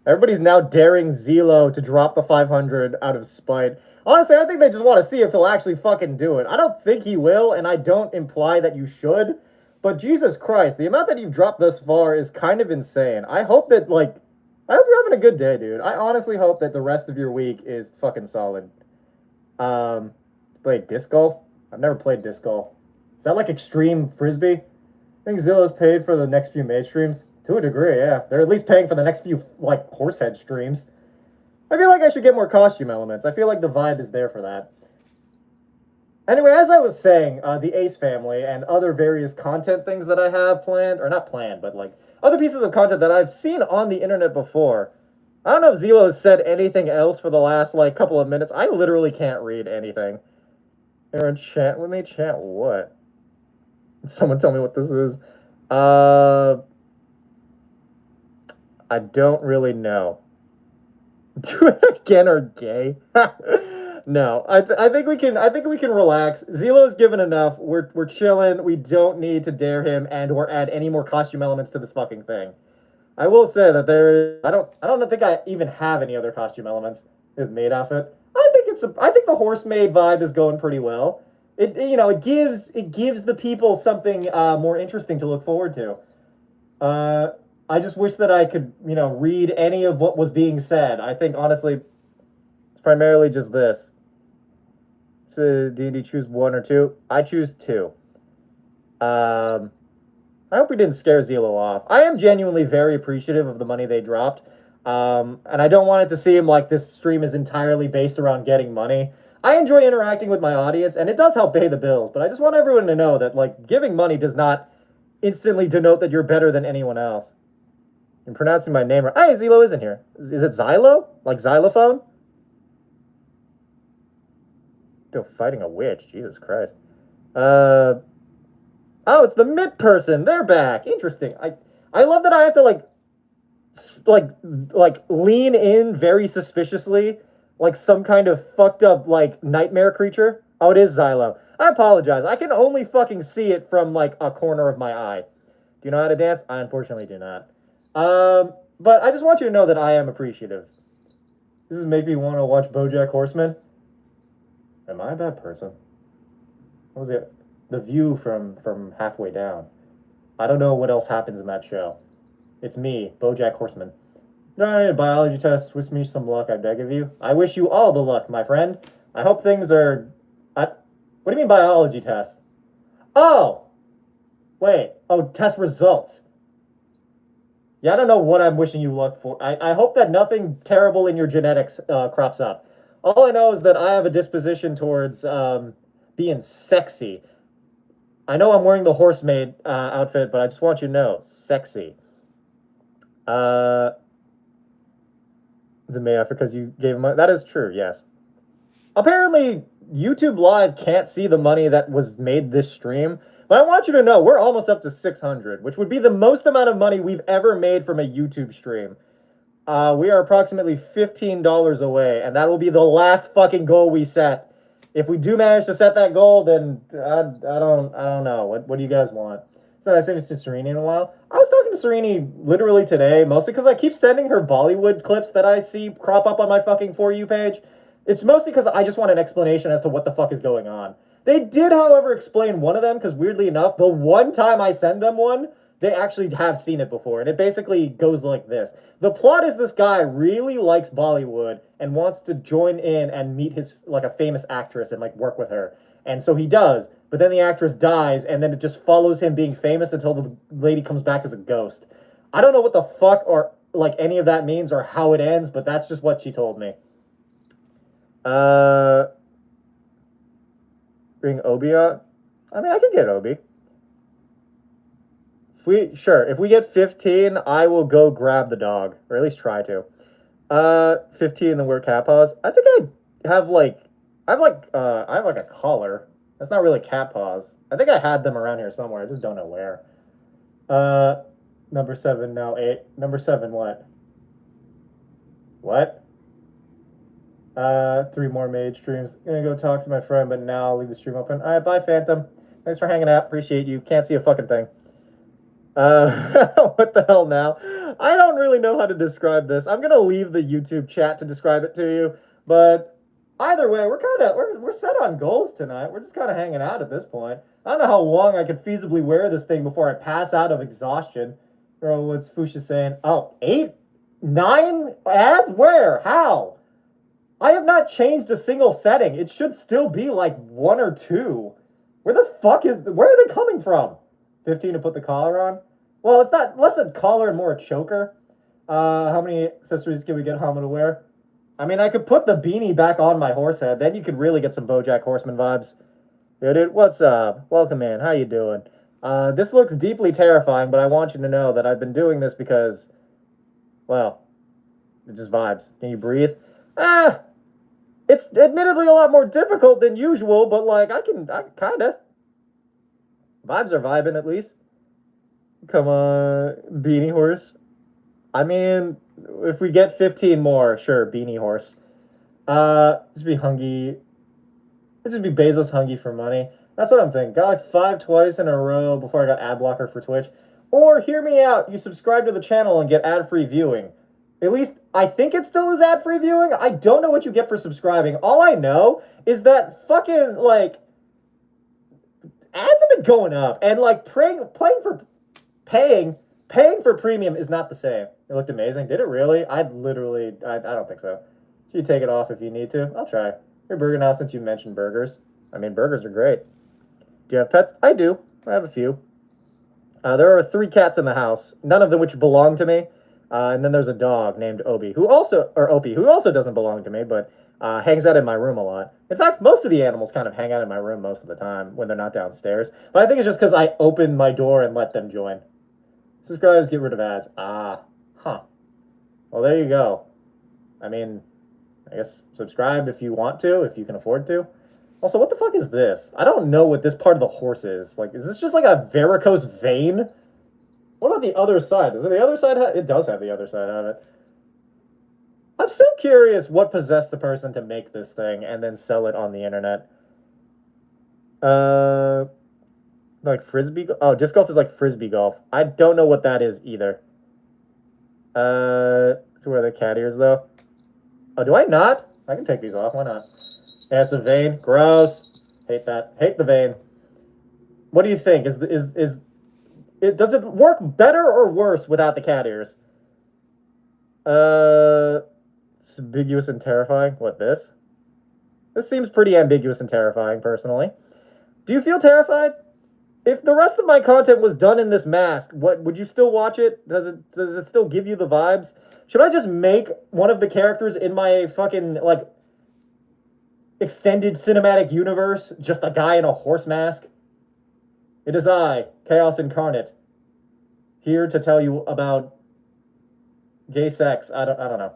Everybody's now daring Zelo to drop the 500 out of spite. Honestly, I think they just want to see if he'll actually fucking do it. I don't think he will, and I don't imply that you should. But Jesus Christ, the amount that you've dropped thus far is kind of insane. I hope that, like, I hope you're having a good day, dude. I honestly hope that the rest of your week is fucking solid. Played disc golf? I've never played disc golf. Is that like extreme frisbee? I think Zilla's paid for the next few Maid streams. To a degree, yeah. They're at least paying for the next few, like, horsehead streams. I feel like I should get more costume elements. I feel like the vibe is there for that. Anyway, as I was saying, the Ace family and other various content things that I have planned, or not planned, but, like, other pieces of content that I've seen on the internet before. I don't know if Zelo has said anything else for the last, like, couple of minutes. I literally can't read anything. Aaron, chant with me? Chant what? Someone tell me what this is. I don't really know. Do it again or gay? No, I think we can relax. Zelo's given enough. We're chilling. We don't need to dare him and or add any more costume elements to this fucking thing. I will say that I don't think I even have any other costume elements with Maid outfit. I think the horse maid vibe is going pretty well. It gives the people something more interesting to look forward to. I just wish that I could, read any of what was being said. I think honestly it's primarily just this. So D&D choose one or two. I choose two. I hope we didn't scare Zelo off. I am genuinely very appreciative of the money they dropped. And I don't want it to seem like this stream is entirely based around getting money. I enjoy interacting with my audience, and it does help pay the bills, but I just want everyone to know that, like, giving money does not instantly denote that you're better than anyone else. I'm pronouncing my name right. Hey, Zelo isn't here. Is it Xylo? Like xylophone? Go fighting a witch. Jesus Christ. Oh, it's the Myth person. They're back. Interesting. I love that I have to, like lean in very suspiciously, like some kind of fucked up, like, nightmare creature. Oh, it is Xylo. I apologize. I can only fucking see it from, like, a corner of my eye. Do you know how to dance? I unfortunately do not. But I just want you to know that I am appreciative. This is make me want to watch BoJack Horseman. Am I a bad person? What was it? The View from halfway down. I don't know what else happens in that show. It's me, BoJack Horseman. No, biology test. Wish me some luck, I beg of you. I wish you all the luck, my friend. I hope things are... What do you mean biology test? Oh! Wait. Oh, test results. Yeah, I don't know what I'm wishing you luck for. I hope that nothing terrible in your genetics crops up. All I know is that I have a disposition towards being sexy. I know I'm wearing the horsemaid outfit, but I just want you to know, sexy. Is it made up because you gave him money? That is true, yes. apparently YouTube Live can't see the money that was made this stream, but I want you to know we're almost up to 600, which would be the most amount of money we've ever made from a YouTube stream. We are approximately $15 away, and that will be the last fucking goal we set. If we do manage to set that goal, then I don't know. What do you guys want? So I sent this to Serini in a while. I was talking to Serini literally today, mostly because I keep sending her Bollywood clips that I see crop up on my fucking For You page. It's mostly because I just want an explanation as to what the fuck is going on. They did, however, explain one of them, because weirdly enough, the one time I send them one, they actually have seen it before, and it basically goes like this. The plot is this guy really likes Bollywood and wants to join in and meet his, like, a famous actress and, like, work with her. And so he does, but then the actress dies, and then it just follows him being famous until the lady comes back as a ghost. I don't know what the fuck or, like, any of that means or how it ends, but that's just what she told me. Bring Obi up? I mean, I could get Obi. If we get 15, I will go grab the dog, or at least try to. 15, then wear cat paws. I think I have a collar. That's not really cat paws. I think I had them around here somewhere. I just don't know where. Number 7, now 8. Number 7, what? What? 3 more Maid streams. Gonna go talk to my friend, but now I'll leave the stream open. Alright, bye, Phantom. Thanks for hanging out. Appreciate you. Can't see a fucking thing. What the hell now? I don't really know how to describe this. I'm gonna leave the YouTube chat to describe it to you, but either way, we're set on goals tonight. We're just kind of hanging out at this point. I don't know how long I could feasibly wear this thing before I pass out of exhaustion. Or what's Fuchsia saying? Oh, 8? 9 ads? Where? How? I have not changed a single setting. It should still be like 1 or 2. Where are they coming from? 15 to put the collar on? Well, it's not less a collar and more a choker. How many accessories can we get Hama to wear? I mean, I could put the beanie back on my horse head. Then you could really get some BoJack Horseman vibes. Yo, dude, what's up? Welcome in. How you doing? This looks deeply terrifying, but I want you to know that I've been doing this because, well, it just vibes. Can you breathe? It's admittedly a lot more difficult than usual, but, like, I kinda. Vibes are vibing, at least. Come on, beanie horse. I mean, if we get 15 more, sure, beanie horse. Just be hungry. Just be Bezos hungry for money. That's what I'm thinking. Got like 5 twice in a row before I got ad blocker for Twitch. Or, hear me out, you subscribe to the channel and get ad-free viewing. At least, I think it still is ad-free viewing. I don't know what you get for subscribing. All I know is that fucking, like, ads have been going up. And, like, paying for premium is not the same. It looked amazing. Did it really? I don't think so. You take it off if you need to. I'll try. Your burger now since you mentioned burgers. I mean, burgers are great. Do you have pets? I do. I have a few. There are 3 cats in the house, none of them which belong to me. And then there's a dog named Opie, who also doesn't belong to me, but hangs out in my room a lot. In fact, most of the animals kind of hang out in my room most of the time when they're not downstairs. But I think it's just because I open my door and let them join. Subscribers, get rid of ads. Well, there you go. I mean, I guess subscribe if you want to, if you can afford to. Also, what the fuck is this? I don't know what this part of the horse is. Like, is this just like a varicose vein? What about the other side? Does the other side have... It does have the other side of it. I'm so curious what possessed the person to make this thing and then sell it on the internet. Like frisbee... Oh, disc golf is like frisbee golf. I don't know what that is either. To wear the cat ears, though. Oh, do I not? I can take these off. Why not? Yeah, it's a vein. Gross. Hate that. Hate the vein. What do you think? Does it work better or worse without the cat ears? It's ambiguous and terrifying. What, this? This seems pretty ambiguous and terrifying, personally. Do you feel terrified? If the rest of my content was done in this mask, would you still watch it? Does it still give you the vibes? Should I just make one of the characters in my fucking, like, extended cinematic universe just a guy in a horse mask? It is I, Chaos Incarnate, here to tell you about gay sex. I don't know.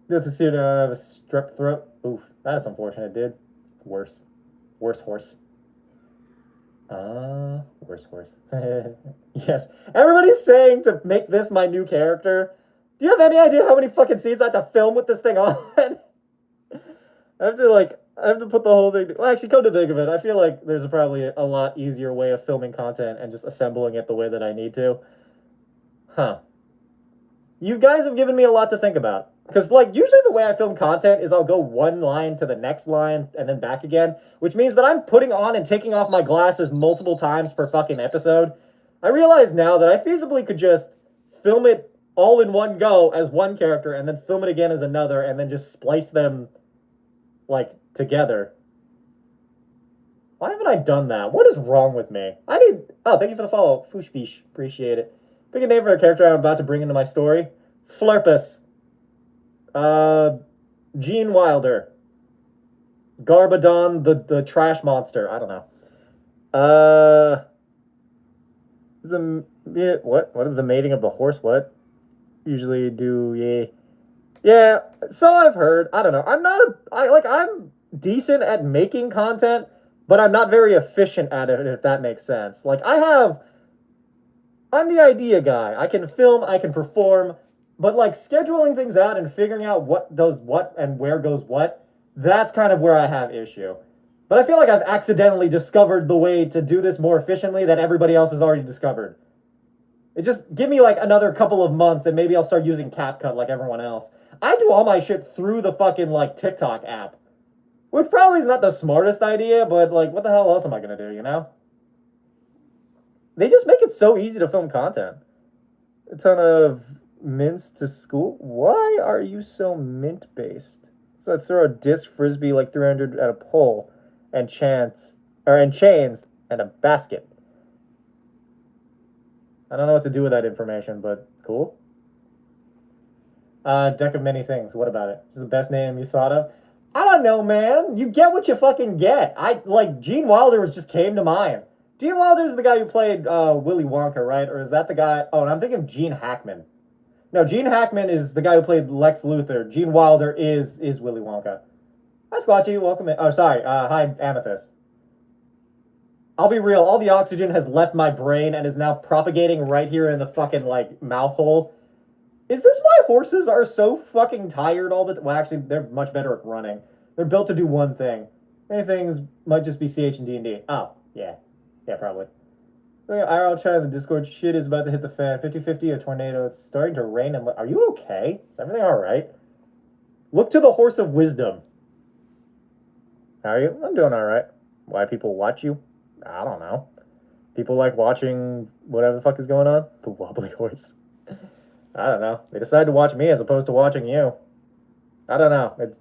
I have a strep throat. Oof, that's unfortunate, dude. Worse. Worse horse. Worse horse. Yes. Everybody's saying to make this my new character. Do you have any idea how many fucking scenes I have to film with this thing on? I have to put the whole thing. Well, actually, come to think of it, I feel like there's probably a lot easier way of filming content and just assembling it the way that I need to. Huh. You guys have given me a lot to think about. Because, like, usually the way I film content is I'll go one line to the next line and then back again, which means that I'm putting on and taking off my glasses multiple times per fucking episode. I realize now that I feasibly could just film it all in one go as one character and then film it again as another and then just splice them, like, together. Why haven't I done that? What is wrong with me? I need... Oh, thank you for the follow. Foosh fish. Appreciate it. Pick a name for a character I'm about to bring into my story. Flurpus. Gene Wilder. Garbodon, the trash monster. I don't know. What is the mating of the horse? What? Usually do, yeah. Yeah, so I've heard. I don't know. I'm decent at making content, but I'm not very efficient at it, if that makes sense. Like, I'm the idea guy. I can film, I can perform, but like scheduling things out and figuring out what does what and where goes what, that's kind of where I have issue. But I feel like I've accidentally discovered the way to do this more efficiently that everybody else has already discovered. It just give me like another couple of months and maybe I'll start using CapCut like everyone else. I do all my shit through the fucking like TikTok app. Which probably is not the smartest idea, but like what the hell else am I gonna do, you know? They just make it so easy to film content. A ton of mints to school. Why are you so mint based? So I throw a disc frisbee like 300 at a pole and chains and a basket. I don't know what to do with that information, but cool. Deck of many things. What about it? Is the best name you thought of? I don't know, man. You get what you fucking get. Gene Wilder just came to mind. Gene Wilder is the guy who played Willy Wonka, right? Or is that the guy? Oh, and I'm thinking of Gene Hackman. No, Gene Hackman is the guy who played Lex Luthor. Gene Wilder is Willy Wonka. Hi, Squatchy. Welcome in. Oh, sorry. Hi, Amethyst. I'll be real. All the oxygen has left my brain and is now propagating right here in the fucking, like, mouth hole. Is this why horses are so fucking tired all the time? Well, actually, they're much better at running. They're built to do one thing. Many things might just be CH and D&D. Oh, yeah. Yeah, probably. IRL chat in the Discord. Shit is about to hit the fan. 50-50, a tornado. It's starting to rain. Are you okay? Is everything all right? Look to the horse of wisdom. How are you? I'm doing all right. Why people watch you? I don't know. People like watching whatever the fuck is going on. The wobbly horse. I don't know. They decide to watch me as opposed to watching you. I don't know.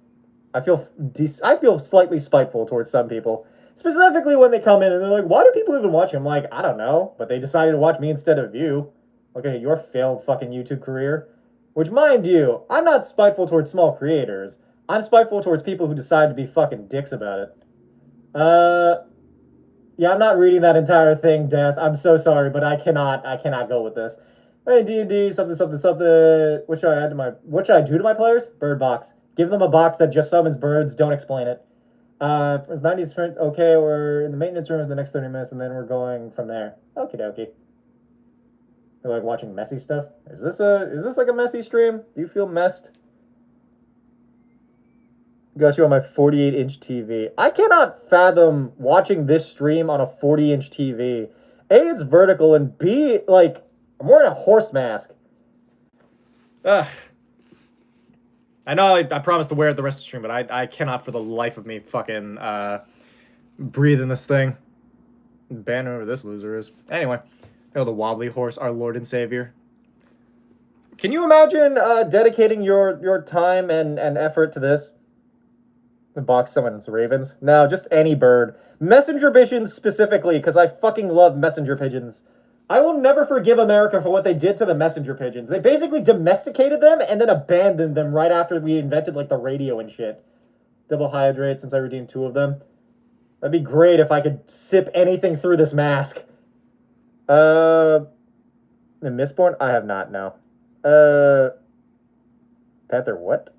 I feel slightly spiteful towards some people. Specifically when they come in and they're like, why do people even watch you? I'm like, I don't know. But they decided to watch me instead of you. Look at your failed fucking YouTube career. Which, mind you, I'm not spiteful towards small creators. I'm spiteful towards people who decide to be fucking dicks about it. Yeah, I'm not reading that entire thing, Death. I'm so sorry, but I cannot go with this. Hey, D&D, something. What should I do to my players? Bird box. Give them a box that just summons birds. Don't explain it. It's 90 sprint. Okay, we're in the maintenance room for the next 30 minutes, and then we're going from there. Okie dokie. You're like watching messy stuff? Is this like a messy stream? Do you feel messed? Got you on my 48-inch TV. I cannot fathom watching this stream on a 40-inch TV. A, it's vertical, and B, like, I'm wearing a horse mask. Ugh. I know I promised to wear it the rest of the stream, but I cannot for the life of me fucking breathe in this thing. Ban whoever this loser is. Anyway, the wobbly horse, our Lord and Savior. Can you imagine dedicating your time and effort to this? The box summons ravens? No, just any bird. Messenger pigeons specifically, because I fucking love messenger pigeons. I will never forgive America for what they did to the messenger pigeons. They basically domesticated them and then abandoned them right after we invented, like, the radio and shit. Double hydrate since I redeemed 2 of them. That'd be great if I could sip anything through this mask. The Mistborn? I have not, no. Panther what?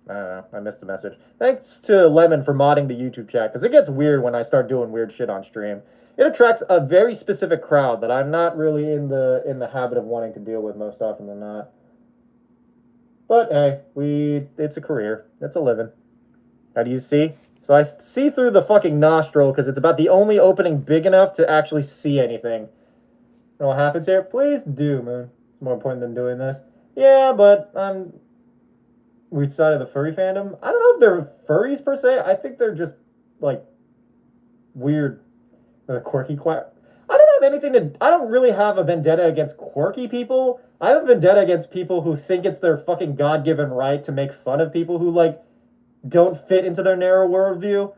I don't know. I missed a message. Thanks to Lemon for modding the YouTube chat, because it gets weird when I start doing weird shit on stream. It attracts a very specific crowd that I'm not really in the habit of wanting to deal with most often than not. But hey, it's a career. It's a living. How do you see? So I see through the fucking nostril because it's about the only opening big enough to actually see anything. You know what happens here? Please do, man. It's more important than doing this. Yeah, but I'm weird side of the furry fandom. I don't know if they're furries per se. I think they're just like weird, quirky. I don't have anything to. I don't really have a vendetta against quirky people. I have a vendetta against people who think it's their fucking God-given right to make fun of people who like don't fit into their narrow worldview.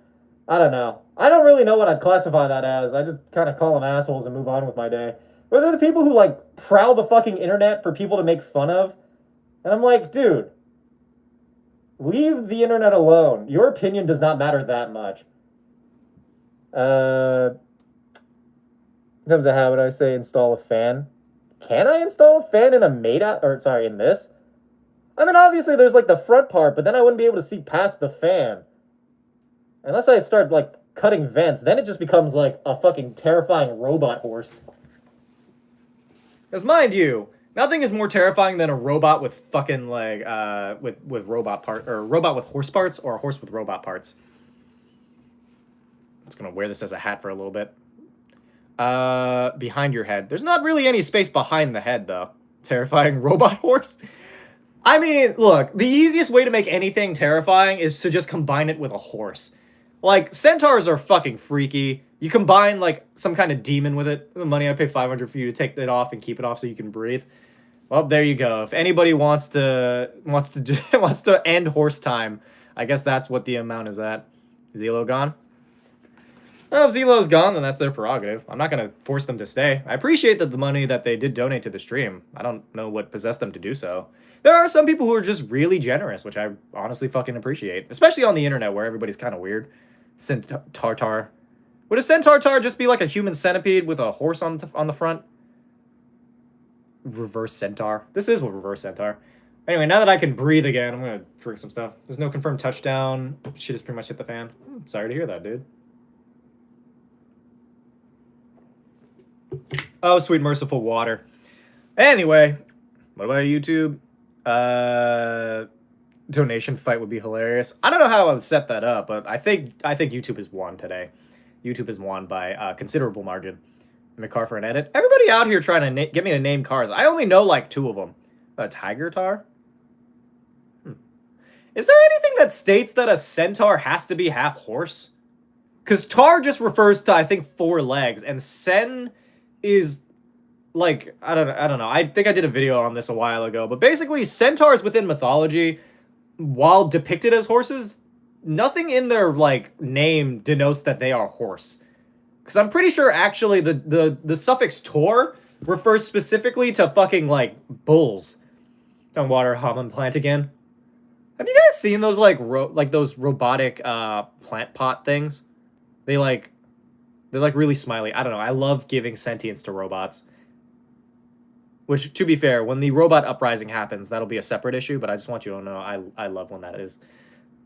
I don't know. I don't really know what I'd classify that as. I just kind of call them assholes and move on with my day. Or they're the people who like prowl the fucking internet for people to make fun of. And I'm like, dude, leave the internet alone. Your opinion does not matter that much. Comes a habit, I say install a fan. Can I install a fan in a Maid in this? I mean, obviously there's like the front part, but then I wouldn't be able to see past the fan. Unless I start like cutting vents, then it just becomes like a fucking terrifying robot horse. Because mind you, nothing is more terrifying than a robot with fucking like with robot part or robot with horse parts or a horse with robot parts. I'm just gonna wear this as a hat for a little bit. Behind your head. There's not really any space behind the head though. Terrifying robot horse. I mean, look, the easiest way to make anything terrifying is to just combine it with a horse. Like, centaurs are fucking freaky. You combine, like, some kind of demon with it. The money I pay 500 for you to take it off and keep it off so you can breathe. Well, there you go. If anybody wants to end horse time, I guess that's what the amount is at. Is Zelo gone? Well, if Zelo's gone, then that's their prerogative. I'm not going to force them to stay. I appreciate that the money that they did donate to the stream. I don't know what possessed them to do so. There are some people who are just really generous, which I honestly fucking appreciate. Especially on the internet where everybody's kind of weird. Centaur. Would a centaur just be like a human centipede with a horse on the front? Reverse centaur. This is what reverse centaur. Anyway, now that I can breathe again, I'm going to drink some stuff. There's no confirmed touchdown. Shit has pretty much hit the fan. Sorry to hear that, dude. Oh, sweet merciful water. Anyway, what about YouTube? Donation fight would be hilarious. I don't know how I would set that up, but I think YouTube has won today. YouTube has won by a considerable margin. I'm a car for an edit. Everybody out here trying to get me to name cars. I only know like 2 of them. A tiger tar? Is there anything that states that a centaur has to be half horse? Because tar just refers to, I think, 4 legs, and sen is like, I don't know. I think I did a video on this a while ago, but basically centaurs within mythology, while depicted as horses, nothing in their like name denotes that they are horse. Because I'm pretty sure actually the suffix tor refers specifically to fucking like bulls. Don't water Hammond plant again. Have you guys seen those like those robotic plant pot things? They're like really smiley. I don't know. I love giving sentience to robots. Which, to be fair, when the robot uprising happens, that'll be a separate issue, but I just want you to know I love when that is.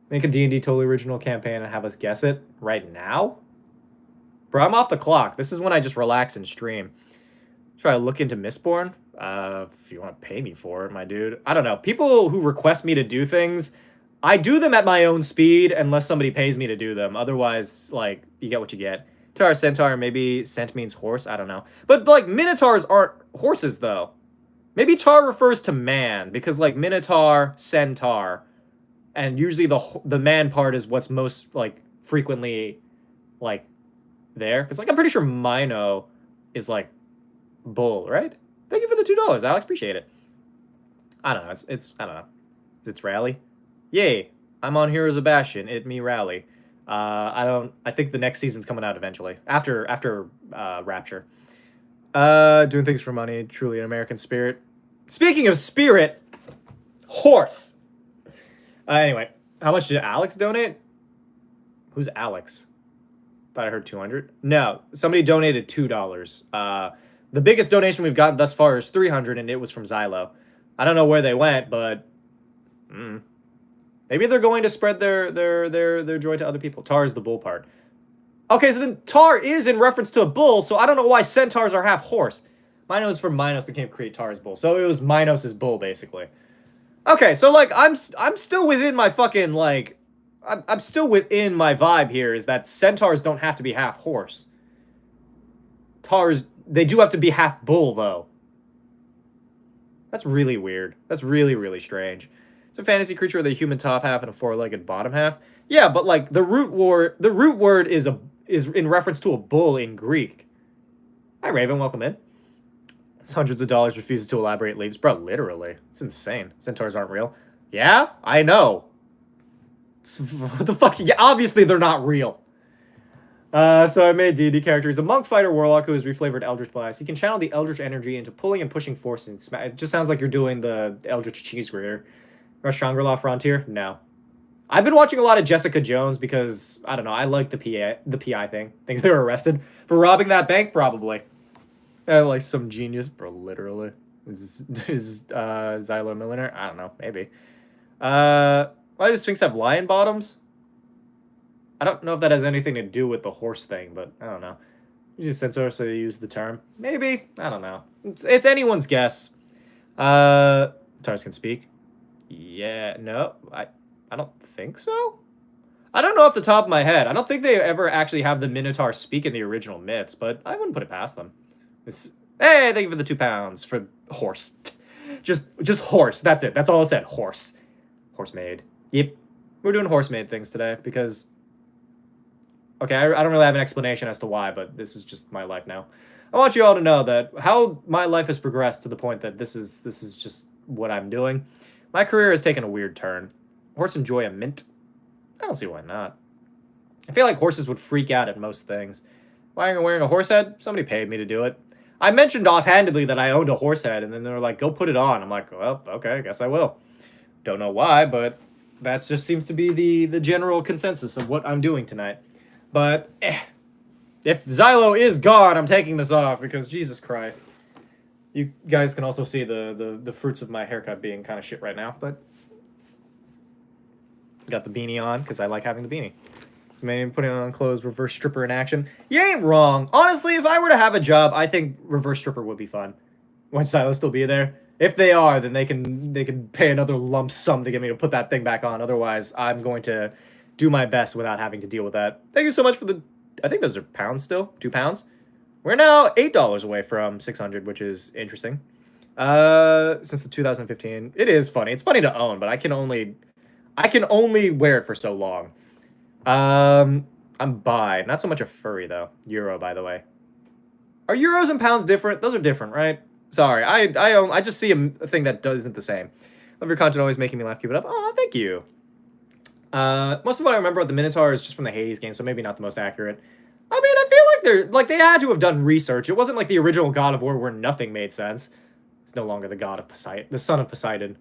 Make a D&D totally original campaign and have us guess it right now? Bro, I'm off the clock. This is when I just relax and stream. Try to look into Mistborn. If you want to pay me for it, my dude. I don't know. People who request me to do things, I do them at my own speed unless somebody pays me to do them. Otherwise, like, you get what you get. Tar, centaur, maybe cent means horse. I don't know. But, like, minotaurs aren't horses, though. Maybe tar refers to man, because, like, minotaur, centaur, and usually the man part is what's most, like, frequently, like, there. Because, like, I'm pretty sure Mino is, like, bull, right? Thank you for the $2, Alex. Appreciate it. I don't know. I don't know. It's Rally? Yay. I'm on Heroes of Bastion. It me Rally. I think the next season's coming out eventually. After Rapture. Doing things for money. Truly an American spirit. Speaking of spirit, horse. Anyway, how much did Alex donate? Who's Alex? Thought I heard 200. No, somebody donated $2. The biggest donation we've gotten thus far is 300, and it was from Xylo. I don't know where they went, but Maybe they're going to spread their joy to other people. Tar is the bull part. Okay, so then tar is in reference to a bull, so I don't know why centaurs are half horse. Minos from Minos that came create Tar's bull. So it was Minos' bull, basically. Okay, so like I'm still within my fucking like I'm still within my vibe here is that centaurs don't have to be half horse. Tars they do have to be half bull though. That's really weird. That's really, really strange. It's a fantasy creature with a human top half and a four-legged bottom half. Yeah, but like the root word is in reference to a bull in Greek. Hi Raven, welcome in. It's hundreds of dollars, refuses to elaborate, leaves. Bro, literally. It's insane. Centaurs aren't real. Yeah, I know. What the fuck? Yeah, obviously they're not real. So I made D&D character. He's a monk fighter warlock who has reflavored Eldritch Blast. He can channel the Eldritch energy into pulling and pushing forces. It just sounds like you're doing the Eldritch cheese grater. Rush Shangri-La Frontier? No. I've been watching a lot of Jessica Jones because, I don't know, I like the PI thing. Think they were arrested for robbing that bank? Probably. Like some genius, bro, literally. Is Xylo a millionaire? I don't know, maybe. Why do Sphinx have lion bottoms? I don't know if that has anything to do with the horse thing, but I don't know. You just censor, so you use the term. Maybe. I don't know. It's anyone's guess. Tars can speak. Yeah, no. I don't think so. I don't know off the top of my head. I don't think they ever actually have the Minotaur speak in the original myths, but I wouldn't put it past them. Hey, thank you for the £2 for horse. just horse. That's it. That's all it said. Horse. Horse Maid. Yep. We're doing horse maid things today because... Okay, I don't really have an explanation as to why, but this is just my life now. I want you all to know that how my life has progressed to the point that this is just what I'm doing. My career has taken a weird turn. Horse enjoy a mint? I don't see why not. I feel like horses would freak out at most things. Why am I wearing a horse head? Somebody paid me to do it. I mentioned offhandedly that I owned a horse head, and then they were like, go put it on. I'm like, well, okay, I guess I will. Don't know why, but that just seems to be the general consensus of what I'm doing tonight. But, if Xylo is gone, I'm taking this off because, Jesus Christ. You guys can also see the fruits of my haircut being kind of shit right now, but... Got the beanie on because I like having the beanie. So maybe putting on clothes, reverse stripper in action. You ain't wrong. Honestly, if I were to have a job, I think reverse stripper would be fun. Won't Silas still be there? If they are, then they can pay another lump sum to get me to put that thing back on. Otherwise, I'm going to do my best without having to deal with that. Thank you so much for the... I think those are pounds still. £2. We're now $8 away from 600, which is interesting. Since the 2015. It is funny. It's funny to own, but I can only wear it for so long. I'm bi. Not so much a furry, though. Euro, by the way. Are euros and pounds different? Those are different, right? Sorry, I just see a thing that isn't the same. Love your content, always making me laugh. Keep it up. Oh, thank you. Most of what I remember about the Minotaur is just from the Hades game, so maybe not the most accurate. I mean, I feel like they had to have done research. It wasn't like the original God of War where nothing made sense. It's no longer the god of Poseidon, the son of Poseidon.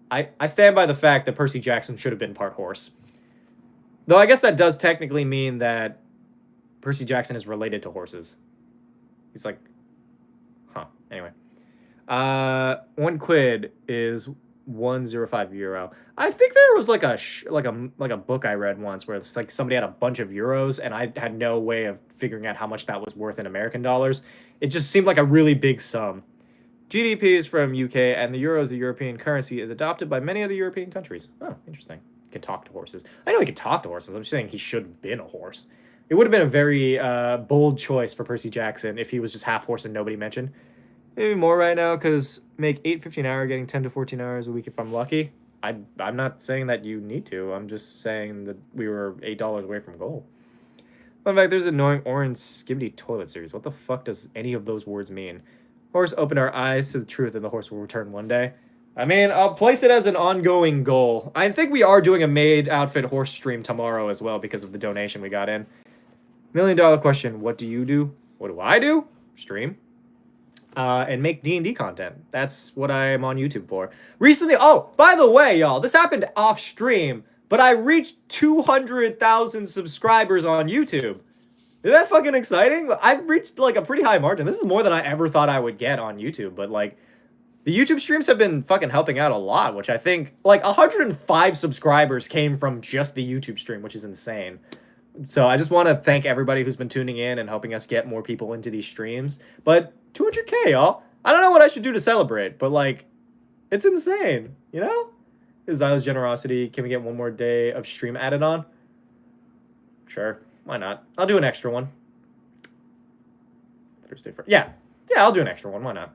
I stand by the fact that Percy Jackson should have been part horse. Though I guess that does technically mean that Percy Jackson is related to horses. He's like, huh. Anyway. 1 quid is €105. I think there was like a book I read once where it's like somebody had a bunch of euros and I had no way of figuring out how much that was worth in American dollars. It just seemed like a really big sum. GDP is from UK, and the euro is the European currency, is adopted by many of the European countries. Oh, interesting. He can talk to horses. I know he can talk to horses. I'm just saying he should have been a horse. It would have been a very bold choice for Percy Jackson if he was just half horse and nobody mentioned. Maybe more right now, because make $8.50 an hour, getting 10 to 14 hours a week if I'm lucky. I'm not saying that you need to. I'm just saying that we were $8 away from goal. Fun fact, there's an annoying orange skibbity toilet series. What the fuck does any of those words mean? Horse opened our eyes to the truth, and the horse will return one day. I mean, I'll place it as an ongoing goal. I think we are doing a Maid outfit horse stream tomorrow as well because of the donation we got in. $1 million question, what do you do? What do I do? Stream. And make D&D content. That's what I'm on YouTube for. Recently, oh, by the way, y'all, this happened off stream, but I reached 200,000 subscribers on YouTube. Isn't that fucking exciting? I've reached, like, a pretty high margin. This is more than I ever thought I would get on YouTube, but, like, The YouTube streams have been fucking helping out a lot, which I think, like, 105 subscribers came from just the YouTube stream, which is insane. So I just want to thank everybody who's been tuning in and helping us get more people into these streams. But 200K, y'all. I don't know what I should do to celebrate, but, like, it's insane, you know? Is Zyla's generosity, can we get one more day of stream added on? Sure, why not? I'll do an extra one. Thursday, Friday. Yeah, I'll do an extra one, why not?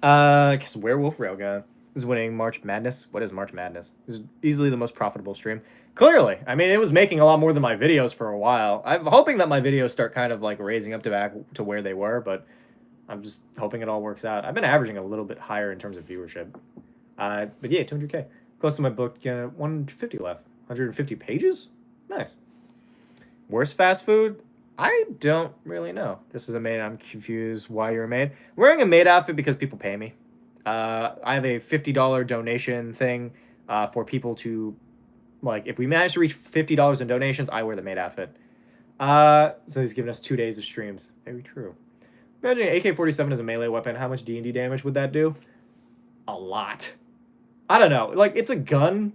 I guess Werewolf Railgun is winning March Madness. What is March Madness? This is easily the most profitable stream. Clearly, I mean, it was making a lot more than my videos for a while. I'm hoping that my videos start kind of like raising up to back to where they were, but I'm just hoping it all works out. I've been averaging a little bit higher in terms of viewership. But yeah, 200K. Close to my book, 150 left. 150 pages? Nice. Worst fast food? I don't really know. Just as a maid, I'm confused why you're a maid. I'm wearing a maid outfit because people pay me. I have a $50 donation thing for people to, like, if we manage to reach $50 in donations, I wear the maid outfit. So he's giving us 2 days of streams. Very true. Imagine an AK-47 as a melee weapon. How much D&D damage would that do? A lot. I don't know. Like, it's a gun.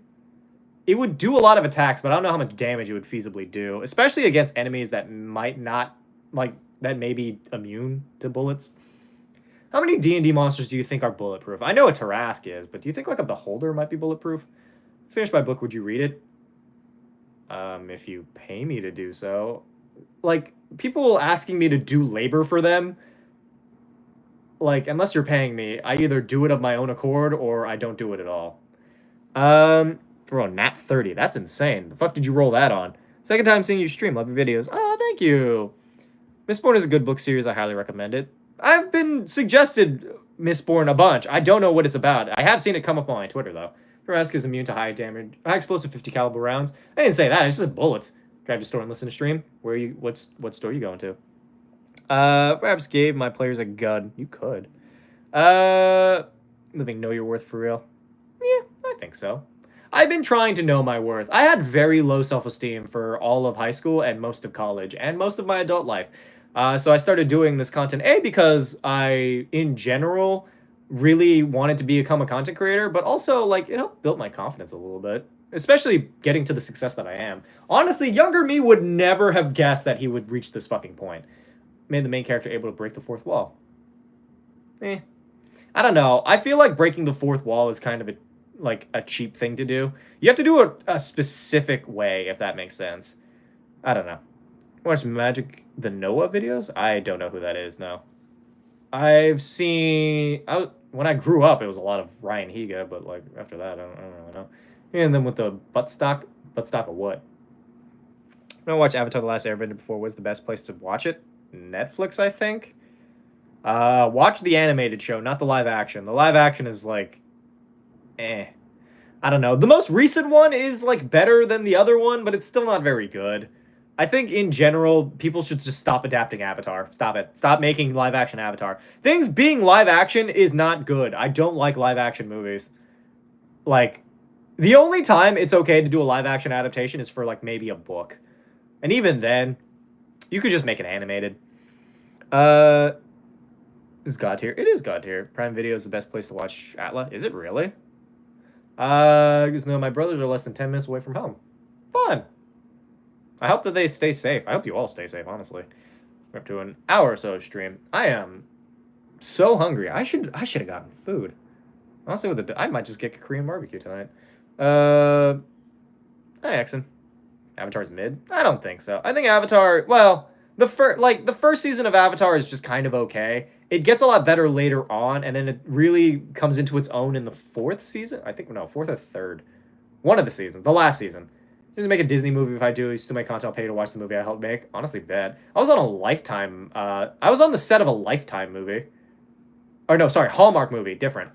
It would do a lot of attacks, but I don't know how much damage it would feasibly do, especially against enemies that might not, like, that may be immune to bullets. How many D&D monsters do you think are bulletproof? I know a Tarask is, but do you think, like, a Beholder might be bulletproof? Finish my book, would you read it? If you pay me to do so. Like, people asking me to do labor for them, like, unless you're paying me, I either do it of my own accord or I don't do it at all. Bro, nat 30. That's insane. The fuck did you roll that on? Second time seeing you stream. Love your videos. Oh, thank you. Mistborn is a good book series. I highly recommend it. I've been suggested Mistborn a bunch. I don't know what it's about. I have seen it come up on my Twitter, though. Tarask is immune to high damage, high explosive 50 caliber rounds. I didn't say that. I just said bullets. Drive to store and listen to stream. Where are you? What store are you going to? Perhaps gave my players a gun. You could. Living know your worth for real. Yeah, I think so. I've been trying to know my worth. I had very low self-esteem for all of high school and most of college and most of my adult life. So I started doing this content, because I, in general, really wanted to become a content creator, but also, like, it helped build my confidence a little bit, especially getting to the success that I am. Honestly, younger me would never have guessed that he would reach this fucking point. Made the main character able to break the fourth wall. I don't know. I feel like breaking the fourth wall is kind of a cheap thing to do. You have to do it a specific way, if that makes sense. I don't know. Watch Magic the Noah videos? I don't know who that is, no. I've seen... when I grew up, it was a lot of Ryan Higa, but, like, after that, I don't really know. And then with the buttstock of what? I watched Avatar The Last Airbender before. Was the best place to watch it? Netflix, I think. Watch the animated show, not the live action. The live action is, like... I don't know. The most recent one is, like, better than the other one, but it's still not very good. I think, in general, people should just stop adapting Avatar. Stop it. Stop making live-action Avatar. Things being live-action is not good. I don't like live-action movies. Like, the only time it's okay to do a live-action adaptation is for, like, maybe a book. And even then, you could just make it animated. Is God tier? It is God tier. Prime Video is the best place to watch Atla. Is it really? Because no, my brothers are less than 10 minutes away from home. Fun. I hope that they stay safe. I hope you all stay safe, honestly. We're up to an hour or so of stream. I am so hungry. I should have gotten food. Honestly, I might just get a Korean barbecue tonight. Hi, Exon. Avatar's mid? I don't think so. I think Avatar, well, the first season of Avatar is just kind of okay. It gets a lot better later on, and then it really comes into its own in the fourth season. I think, no, fourth or third. One of the seasons. The last season. Just make a Disney movie if I do. Still make content, I'll pay you to watch the movie I helped make. Honestly, bad. I was on a Lifetime, I was on the set of a Lifetime movie. Or no, sorry, Hallmark movie. Different.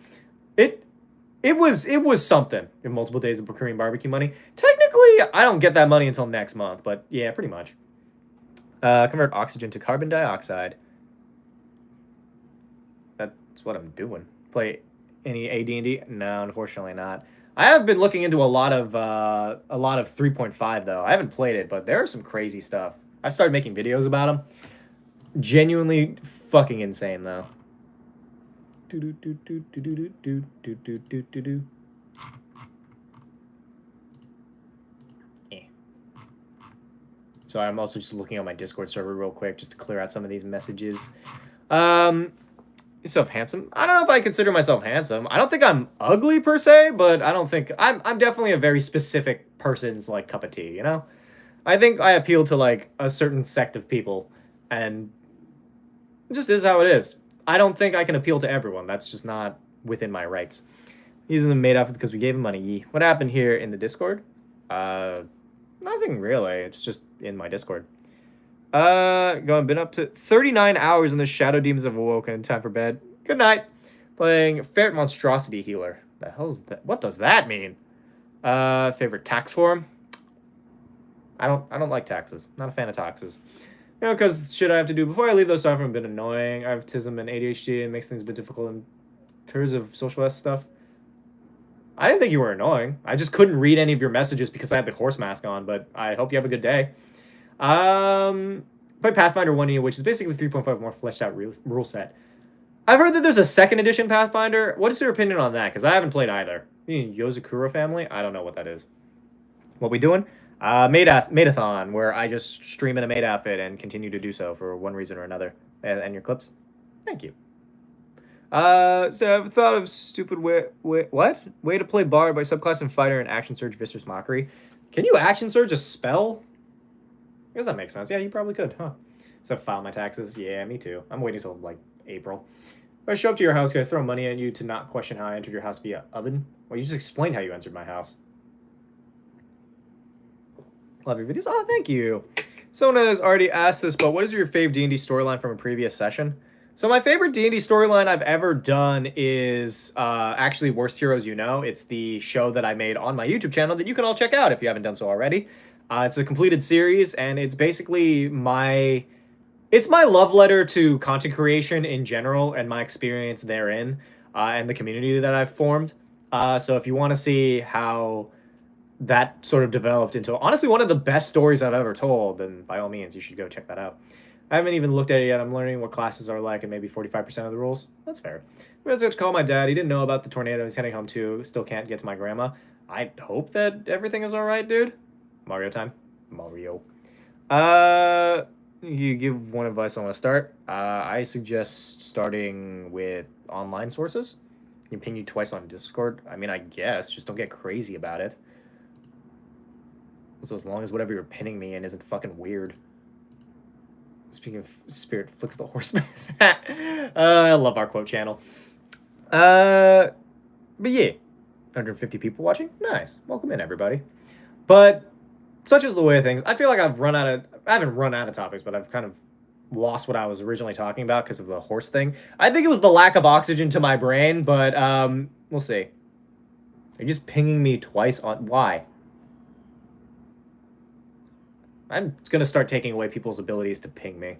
It was something. In multiple days of Korean barbecue money. Technically, I don't get that money until next month, but yeah, pretty much. Convert oxygen to carbon dioxide. That's what I'm doing. Play any AD&D? No, unfortunately not. I have been looking into a lot of 3.5 though. I haven't played it, but there are some crazy stuff. I've started making videos about them. Genuinely fucking insane though. Sorry, I'm also just looking on my Discord server real quick just to clear out some of these messages. Yourself handsome? I don't know if I consider myself handsome. I don't think I'm ugly per se, but I don't think I'm definitely a very specific person's like cup of tea, you know? I think I appeal to like a certain sect of people, and it just is how it is. I don't think I can appeal to everyone. That's just not within my rights. He's in the maid outfit because we gave him money. What happened here in the Discord? Nothing really. It's just in my Discord. Been up to 39 hours and the shadow demons have awoken. Time for bed. Good night. Playing Ferret Monstrosity Healer. The hell's that? What does that mean? Favorite tax form? I don't like taxes. Not a fan of taxes. You know, because shit I have to do before I leave those stuff have been annoying. I have autism and ADHD and it makes things a bit difficult in terms of social stuff. I didn't think you were annoying. I just couldn't read any of your messages because I had the horse mask on, but I hope you have a good day. Play Pathfinder 1E, which is basically 3.5 more fleshed out rule set. I've heard that there's a second edition Pathfinder. What is your opinion on that? Because I haven't played either. You mean Yozakura family? I don't know what that is. What we doing? Maid-a-thon, where I just stream in a maid outfit and continue to do so for one reason or another. And your clips? Thank you. So I've thought of stupid way to play Bard by subclass and fighter and action surge Viscer's Mockery. Can you action surge a spell? I guess that makes sense. Yeah, you probably could, huh? So file my taxes. Yeah, me too. I'm waiting till like April. If I show up to your house, can I throw money at you to not question how I entered your house via oven? Well, you just explained how you entered my house. Love your videos. Oh, thank you. Someone has already asked this, but what is your favorite D&D storyline from a previous session? So my favorite D&D storyline I've ever done is actually Worst Heroes You Know. It's the show that I made on my YouTube channel that you can all check out if you haven't done so already. It's a completed series, and it's basically my love letter to content creation in general and my experience therein and the community that I've formed. So if you want to see how that sort of developed into honestly one of the best stories I've ever told, then by all means, you should go check that out. I haven't even looked at it yet. I'm learning what classes are like and maybe 45% of the rules. That's fair. I'm going to call my dad. He didn't know about the tornado he's heading home to. Still can't get to my grandma. I hope that everything is all right, dude. Mario time. Mario. You give one advice I want to start. I suggest starting with online sources. I can ping you twice on Discord. I mean, I guess. Just don't get crazy about it. So as long as whatever you're pinning me in isn't fucking weird. Speaking of spirit flicks the horse mask. I love our quote channel. But yeah. 150 people watching? Nice. Welcome in, everybody. But such is the way of things. I feel like I haven't run out of topics, but I've kind of lost what I was originally talking about because of the horse thing. I think it was the lack of oxygen to my brain, but we'll see. You're just pinging me twice on... Why? I'm gonna start taking away people's abilities to ping me.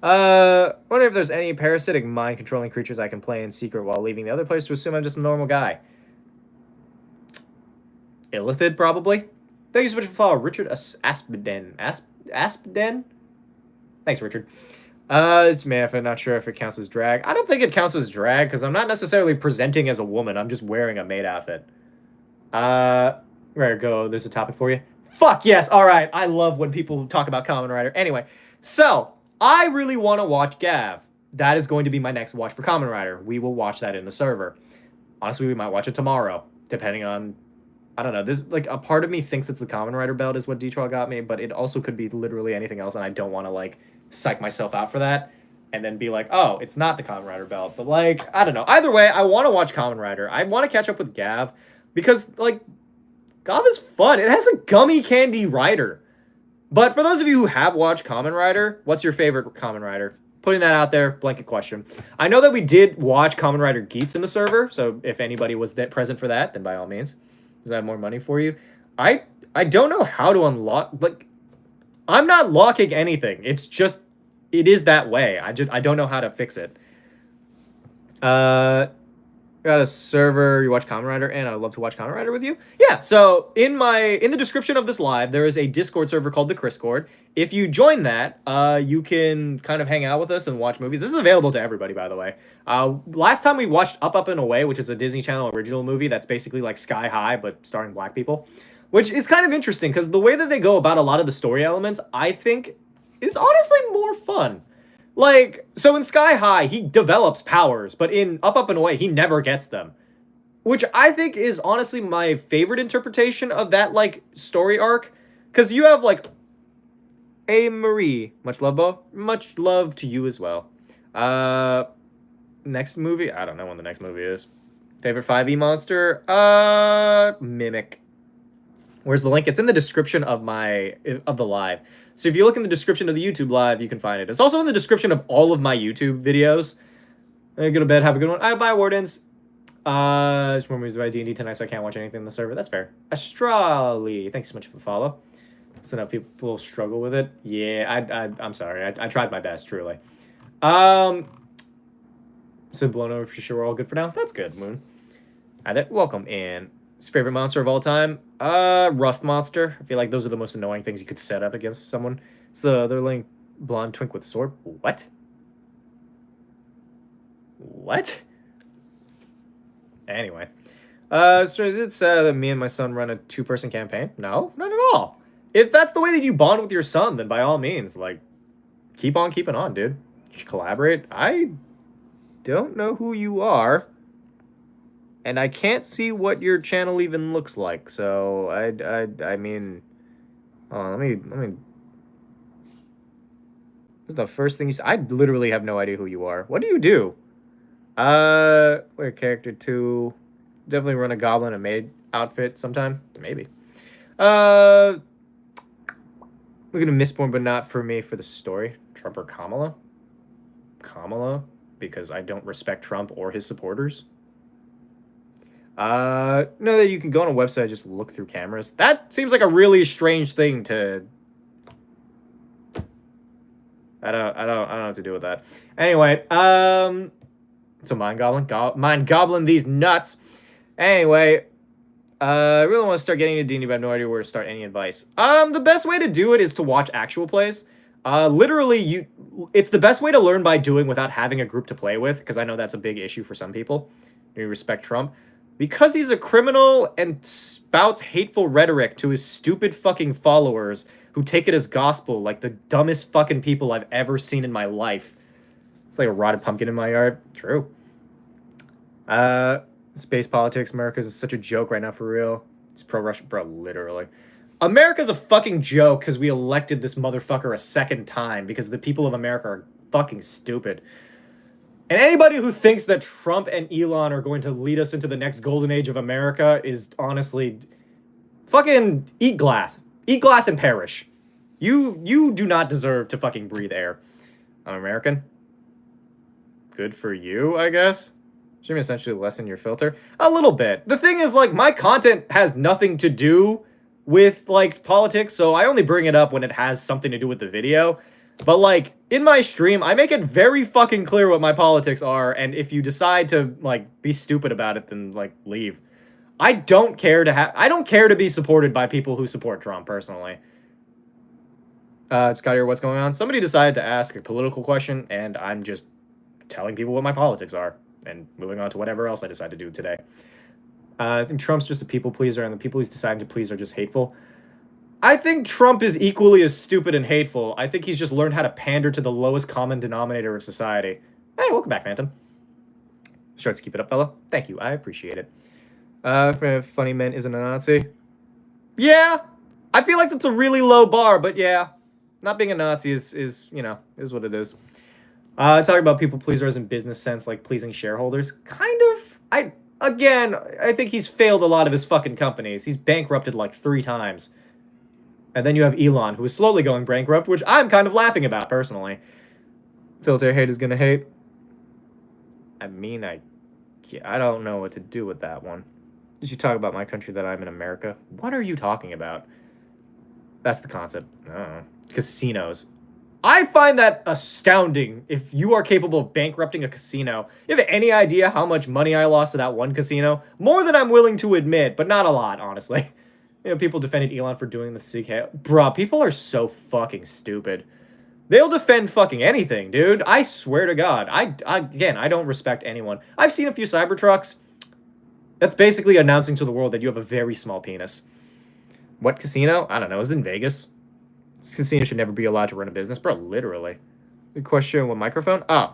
Wonder if there's any parasitic mind-controlling creatures I can play in secret while leaving the other players to assume I'm just a normal guy. Illithid, probably. Thank you so much for following Richard Aspden. Aspden? Thanks, Richard. It's Math. I'm not sure if it counts as drag. I don't think it counts as drag because I'm not necessarily presenting as a woman. I'm just wearing a maid outfit. Ready to go. There's a topic for you. Fuck yes. All right. I love when people talk about Kamen Rider. Anyway, so I really want to watch Gav. That is going to be my next watch for Kamen Rider. We will watch that in the server. Honestly, we might watch it tomorrow, depending on... I don't know. There's like a part of me thinks it's the Kamen Rider belt is what D-Troll got me, but it also could be literally anything else, and I don't want to like psych myself out for that and then be like, oh, it's not the Kamen Rider belt. But like, I don't know. Either way, I want to watch Kamen Rider. I want to catch up with Gav because like Gav is fun. It has a gummy candy rider. But for those of you who have watched Kamen Rider, what's your favorite Kamen Rider? Putting that out there, blanket question. I know that we did watch Kamen Rider Geats in the server, so if anybody was present for that, then by all means. Does that have more money for you? I don't know how to unlock, like, I'm not locking anything. It's just, it is that way. I don't know how to fix it. Got a server, you watch Kamen Rider, and I would love to watch Kamen Rider with you. Yeah, so in the description of this live, there is a Discord server called the Criscord. If you join that, you can kind of hang out with us and watch movies. This is available to everybody, by the way. Last time we watched Up, Up, and Away, which is a Disney Channel original movie that's basically like Sky High, but starring black people, which is kind of interesting because the way that they go about a lot of the story elements, I think, is honestly more fun. Like, so in Sky High, he develops powers, but in Up, Up, and Away, he never gets them. Which I think is honestly my favorite interpretation of that, like, story arc. Because you have, like, a Marie. Much love, Bo. Much love to you as well. Next movie? I don't know when the next movie is. Favorite 5e monster? Mimic. Where's the link? It's in the description of the live. So if you look in the description of the YouTube live, you can find it. It's also in the description of all of my YouTube videos. Go to bed. Have a good one. Bye, Wardens. Just more movies about D&D tonight, so I can't watch anything in the server. That's fair. Astrali, thanks so much for the follow. So now people struggle with it. Yeah, I'm sorry. I tried my best, truly. So blown over for sure. We're all good for now. That's good, Moon. Welcome in. His favorite monster of all time? Rust monster. I feel like those are the most annoying things you could set up against someone. So they're like blonde twink with sword. What? What? Anyway. So is it sad that me and my son run a 2-person campaign? No, not at all. If that's the way that you bond with your son, then by all means, like, keep on keeping on, dude. Collaborate. I don't know who you are. And I can't see what your channel even looks like, so I mean, let me. What's the first thing you said? I literally have no idea who you are. What do you do? Wear character 2. Definitely run a goblin and maid outfit sometime. Maybe. We're gonna Mistborn, but not for me for the story. Trump or Kamala? Kamala, because I don't respect Trump or his supporters. Know that you can go on a website and just look through cameras. That seems like a really strange thing to. I don't know what to do with that. Anyway, so mind goblin these nuts. Anyway, I really want to start getting into D&D, but I have no idea where to start. Any advice? The best way to do it is to watch actual plays. Literally, it's the best way to learn by doing without having a group to play with, because I know that's a big issue for some people. You respect Trump. Because he's a criminal and spouts hateful rhetoric to his stupid fucking followers who take it as gospel like the dumbest fucking people I've ever seen in my life. It's like a rotted pumpkin in my yard. True. Space politics. America's such a joke right now, for real. It's pro-Russian. Bro, literally. America's a fucking joke because we elected this motherfucker a second time because the people of America are fucking stupid. And anybody who thinks that Trump and Elon are going to lead us into the next golden age of America is honestly fucking eat glass. Eat glass and perish. You do not deserve to fucking breathe air. I'm American. Good for you, I guess. Should essentially lessen your filter. A little bit. The thing is, like, my content has nothing to do with, like, politics, so I only bring it up when it has something to do with the video. But, like, in my stream, I make it very fucking clear what my politics are, and if you decide to, like, be stupid about it, then, like, leave. I don't care to be supported by people who support Trump, personally. Scott here, what's going on? Somebody decided to ask a political question, and I'm just telling people what my politics are, and moving on to whatever else I decide to do today. I think Trump's just a people pleaser, and the people he's deciding to please are just hateful. I think Trump is equally as stupid and hateful. I think he's just learned how to pander to the lowest common denominator of society. Hey, welcome back, Phantom. Sure, keep it up, fella. Thank you, I appreciate it. Funny man isn't a Nazi. Yeah, I feel like that's a really low bar, but yeah. Not being a Nazi is you know, is what it is. Talking about people pleasers in business sense, like pleasing shareholders. Kind of. I think he's failed a lot of his fucking companies. He's bankrupted like 3 times. And then you have Elon, who is slowly going bankrupt, which I'm kind of laughing about, personally. Filter hate is gonna hate. I mean, I don't know what to do with that one. Did you talk about my country that I'm in America? What are you talking about? That's the concept. I don't know. Casinos. I find that astounding. If you are capable of bankrupting a casino, you have any idea how much money I lost to that one casino? More than I'm willing to admit, but not a lot, honestly. You know, people defended Elon for doing the CK. Bruh, people are so fucking stupid. They'll defend fucking anything, dude. I swear to God. Again, I don't respect anyone. I've seen a few Cybertrucks. That's basically announcing to the world that you have a very small penis. What casino? I don't know. Is it in Vegas? This casino should never be allowed to run a business. Bro, literally. Good question. What microphone? Oh,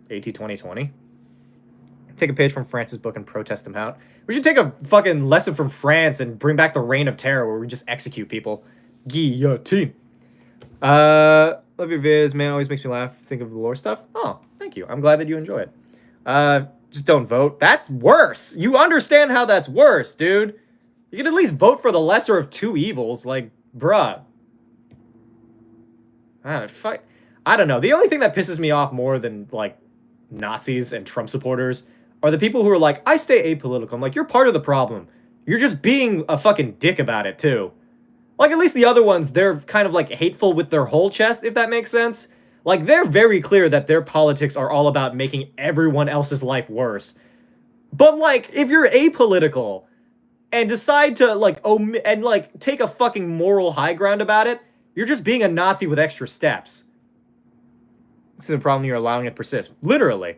AT2020. Take a page from France's book and protest them out. We should take a fucking lesson from France and bring back the Reign of Terror where we just execute people. Guillotine. Love your vids, man. Always makes me laugh. Think of the lore stuff. Oh, thank you. I'm glad that you enjoy it. Just don't vote. That's worse. You understand how that's worse, dude. You can at least vote for the lesser of two evils. Like, bruh. I don't know. The only thing that pisses me off more than, like, Nazis and Trump supporters are the people who are like, I stay apolitical. I'm like, you're part of the problem. You're just being a fucking dick about it, too. Like, at least the other ones, they're kind of, like, hateful with their whole chest, if that makes sense. Like, they're very clear that their politics are all about making everyone else's life worse. But, like, if you're apolitical and decide to, like, take a fucking moral high ground about it, you're just being a Nazi with extra steps. This is the problem, you're allowing it to persist. Literally.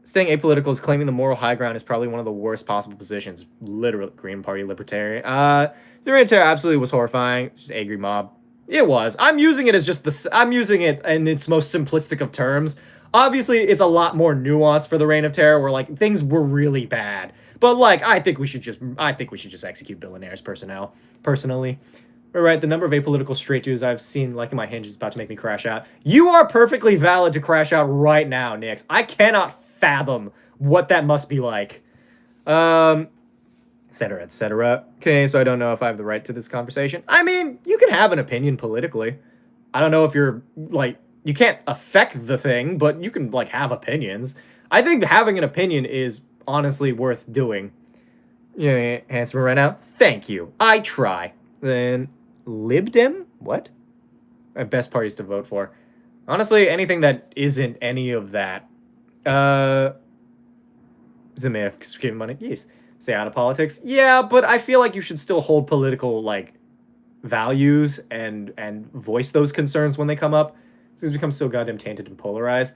Staying apolitical is claiming the moral high ground is probably one of the worst possible positions. Literally. Green Party Libertarian. The Reign of Terror absolutely was horrifying. It's just angry mob. It was. I'm using it as just I'm using it in its most simplistic of terms. Obviously, it's a lot more nuanced for the Reign of Terror, where, like, things were really bad. But, like, I think we should just execute billionaires personally. Right, the number of apolitical straight dudes I've seen liking my hinge is about to make me crash out. You are perfectly valid to crash out right now, Nix. I cannot fathom what that must be like. Etc., etc. Okay, so I don't know if I have the right to this conversation. I mean, you can have an opinion politically. I don't know if you're, like, you can't affect the thing, but you can, like, have opinions. I think having an opinion is honestly worth doing. Yeah, handsome right now? Thank you. I try. Then... Lib Dem? What? Best parties to vote for. Honestly, anything that isn't any of that. Is it made of giving money? Yes. Stay out of politics? Yeah, but I feel like you should still hold political, like, values and voice those concerns when they come up. It's become so goddamn tainted and polarized.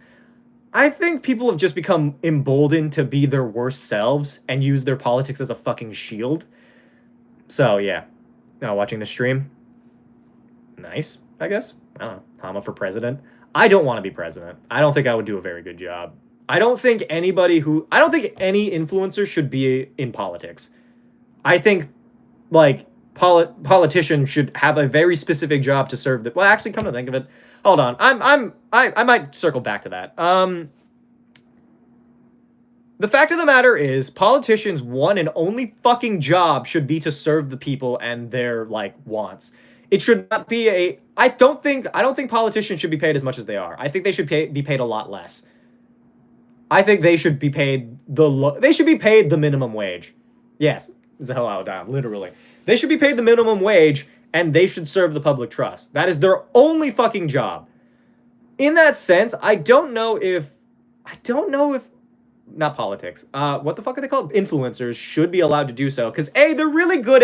I think people have just become emboldened to be their worst selves and use their politics as a fucking shield. So, yeah. Now, watching the stream. Nice, I guess. I don't know. Hama for president. I don't want to be president. I don't think I would do a very good job. I don't think any influencer should be in politics. I think, like, politicians should have a very specific job to serve the... Well, actually, come to think of it, hold on. I might circle back to that. The fact of the matter is, politicians' one and only fucking job should be to serve the people and their, like, wants. It should not be a... I don't think politicians should be paid as much as they are. I think they should be paid a lot less. I think they should be paid the minimum wage. Yes, is the hell out of time, literally. They should be paid the minimum wage, and they should serve the public trust. That is their only fucking job. In that sense, I don't know if not politics. What the fuck are they called? Influencers should be allowed to do so. Because, A, they're really good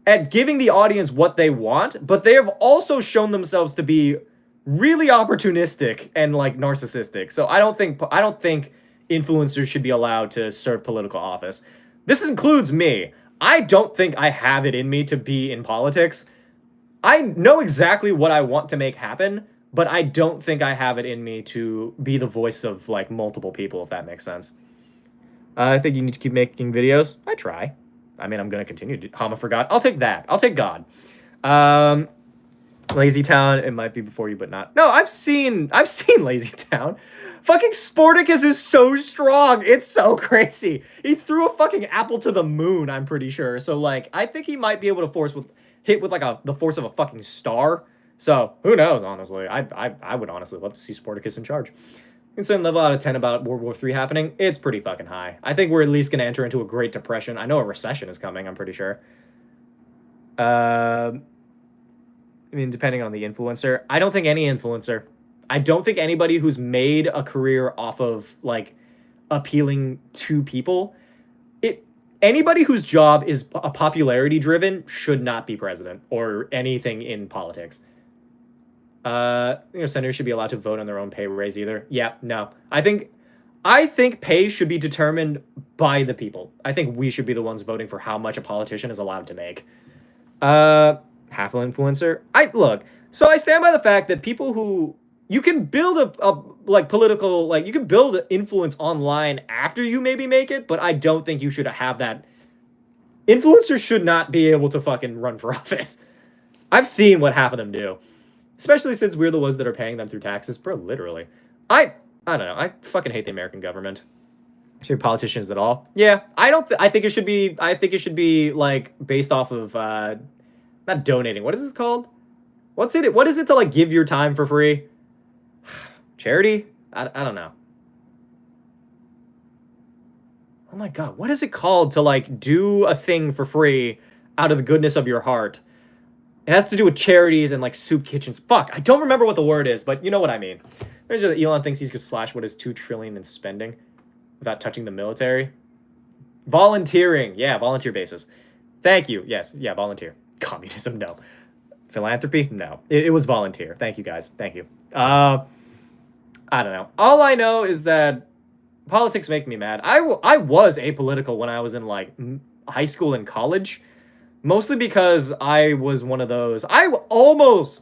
at giving the audience what they want, but they have also shown themselves to be really opportunistic and, like, narcissistic. So I don't think influencers should be allowed to serve political office. This includes me. I don't think I have it in me to be in politics. I know exactly what I want to make happen, but I don't think I have it in me to be the voice of, like, multiple people, if that makes sense. I think you need to keep making videos. I try. I mean, I'm going to continue to... Hama forgot. I'll take that. I'll take God. Lazy Town, it might be before you, but not... No, I've seen Lazy Town. Fucking Sporticus is so strong. It's so crazy. He threw a fucking apple to the moon, I'm pretty sure. So, like, I think he might be able to hit with, like, the force of a fucking star. So, who knows, honestly. I would honestly love to see Sporticus in charge. Concerned level out of 10 about World War III happening, it's pretty fucking high. I think we're at least going to enter into a Great Depression. I know a recession is coming, I'm pretty sure. I mean, depending on the influencer. I don't think any influencer. I don't think anybody who's made a career off of like appealing to people. It Anybody whose job is a popularity driven should not be president or anything in politics. Senators should be allowed to vote on their own pay raise either. Yeah, no. I think pay should be determined by the people. I think we should be the ones voting for how much a politician is allowed to make. Half an influencer. So I stand by the fact that people who you can build a like political like you can build influence online after you maybe make it, but I don't think you should have that. Influencers should not be able to fucking run for office. I've seen what half of them do, especially since we're the ones that are paying them through taxes, bro. Literally, I don't know. I fucking hate the American government. Should be politicians at all? Yeah, I don't. I think it should be. I think it should be like based off of not donating. What is this called? What's it? What is it to like give your time for free? Charity? I don't know. Oh my god, what is it called to like do a thing for free out of the goodness of your heart? It has to do with charities and like soup kitchens. Fuck, I don't remember what the word is, but you know what I mean. There's just Elon thinks he could slash what is $2 trillion in spending without touching the military. Volunteering, yeah, volunteer basis. Thank you. Yes, yeah, volunteer. Communism, no. Philanthropy, no. It was volunteer. Thank you guys. Thank you. I don't know. All I know is that politics make me mad. I was apolitical when I was in like high school and college, mostly because I was one of those. I almost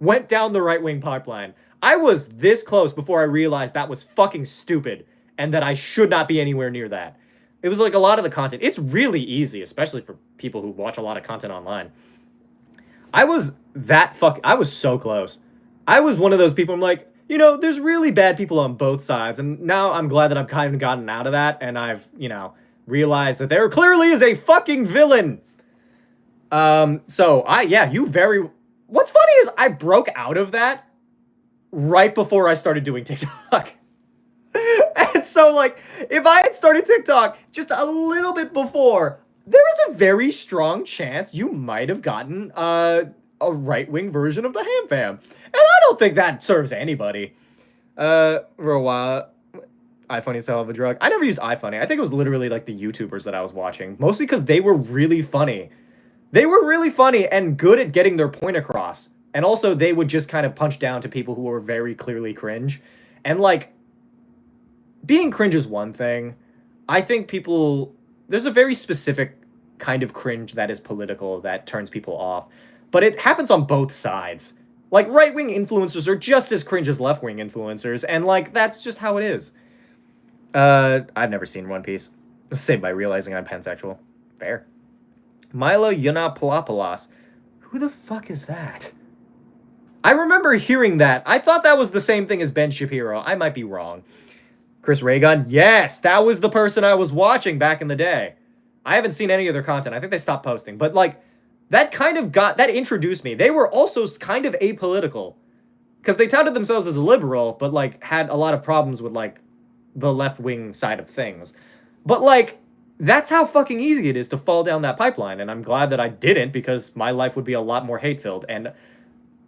went down the right-wing pipeline. I was this close before I realized that was fucking stupid and that I should not be anywhere near that. It was like a lot of the content. It's really easy, especially for people who watch a lot of content online. I was so close. I was one of those people. I'm like, there's really bad people on both sides. And now I'm glad that I've kind of gotten out of that. And I've, realized that there clearly is a fucking villain. What's funny is I broke out of that right before I started doing TikTok. And so, like, if I had started TikTok just a little bit before, there is a very strong chance you might have gotten a right-wing version of the Ham Fam. And I don't think that serves anybody. For a while, iFunny is a hell of a drug. I never used iFunny. I think it was literally, like, the YouTubers that I was watching. Mostly because they were really funny. They were really funny and good at getting their point across. And also, they would just kind of punch down to people who were very clearly cringe. And, like, being cringe is one thing. I think there's a very specific kind of cringe that is political that turns people off. But it happens on both sides. Like, right-wing influencers are just as cringe as left-wing influencers. And, like, that's just how it is. I've never seen One Piece. Saved by realizing I'm pansexual. Fair. Milo Yiannopoulos. Who the fuck is that? I remember hearing that. I thought that was the same thing as Ben Shapiro. I might be wrong. Chris Raygun? Yes, that was the person I was watching back in the day. I haven't seen any of their content. I think they stopped posting. But, like, that introduced me. They were also kind of apolitical. Because they touted themselves as a liberal, but, like, had a lot of problems with, like, the left-wing side of things. But, like, that's how fucking easy it is to fall down that pipeline. And I'm glad that I didn't, because my life would be a lot more hate-filled. And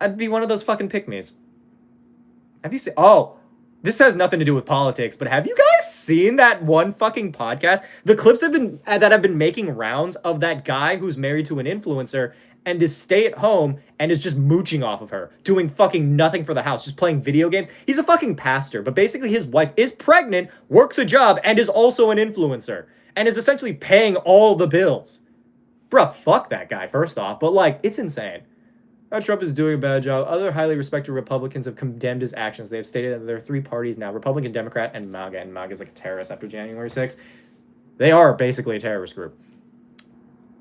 I'd be one of those fucking pick-me's. Have you seen... Oh, this has nothing to do with politics, but have you guys seen that one fucking podcast? The clips have been making rounds of that guy who's married to an influencer and is stay at home and is just mooching off of her, doing fucking nothing for the house, just playing video games. He's a fucking pastor, but basically his wife is pregnant, works a job, and is also an influencer, and is essentially paying all the bills. Bruh, fuck that guy, first off, but, like, it's insane. Trump is doing a bad job. Other highly respected Republicans have condemned his actions. They have stated that there are three parties now, Republican, Democrat, and MAGA. And MAGA is like a terrorist after January 6th. They are basically a terrorist group.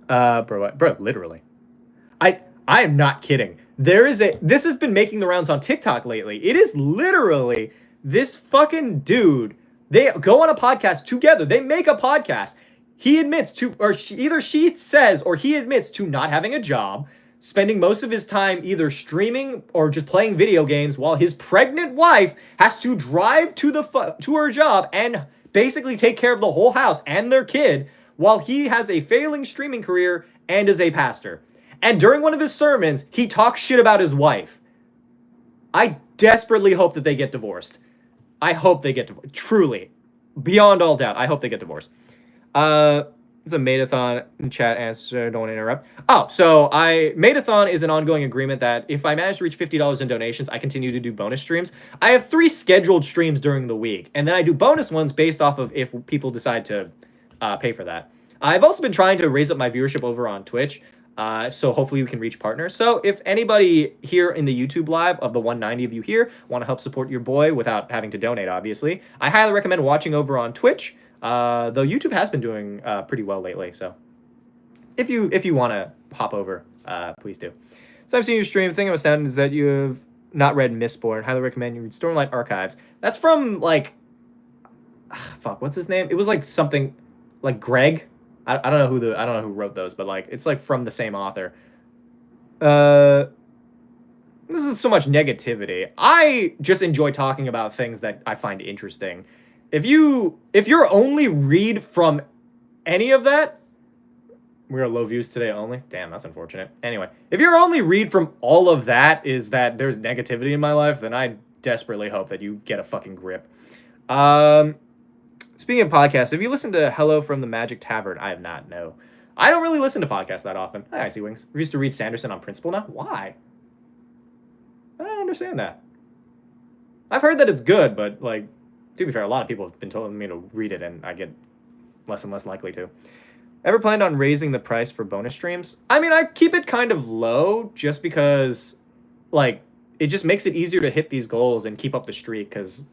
Bro, literally. I am not kidding. This has been making the rounds on TikTok lately. It is literally this fucking dude. They go on a podcast together. They make a podcast. He admits to, or either she says, or he admits to not having a job, spending most of his time either streaming or just playing video games while his pregnant wife has to drive to her job and basically take care of the whole house and their kid while he has a failing streaming career and is a pastor. And during one of his sermons, he talks shit about his wife. I desperately hope that they get divorced. I hope they get divorced. Truly. Beyond all doubt, I hope they get divorced. It's a Maid-a-thon in chat answer. Don't want to interrupt. Oh, so Maid-a-thon is an ongoing agreement that if I manage to reach $50 in donations, I continue to do bonus streams. I have 3 scheduled streams during the week, and then I do bonus ones based off of if people decide to pay for that. I've also been trying to raise up my viewership over on Twitch. So hopefully we can reach partners. So if anybody here in the YouTube live of the 190 of you here want to help support your boy without having to donate, obviously, I highly recommend watching over on Twitch. Though YouTube has been doing pretty well lately. So if you want to hop over, please do. So I've seen your stream. The thing I'm astounded is that you have not read Mistborn. Highly recommend you read Stormlight Archives. That's from like, fuck, what's his name? It was like something like Greg. I don't know who wrote those, but like it's like from the same author. This is so much negativity. I just enjoy talking about things that I find interesting. If you're only read from any of that, we're at low views today only. Damn, that's unfortunate. Anyway, if your only read from all of that is that there's negativity in my life, then I desperately hope that you get a fucking grip. Speaking of podcasts, have you listened to Hello from the Magic Tavern? I have not, no. I don't really listen to podcasts that often. Hi, I see Wings. I used to read Sanderson on principle now. Why? I don't understand that. I've heard that it's good, but, like, to be fair, a lot of people have been telling me to read it, and I get less and less likely to. Ever planned on raising the price for bonus streams? I mean, I keep it kind of low just because, like, it just makes it easier to hit these goals and keep up the streak, because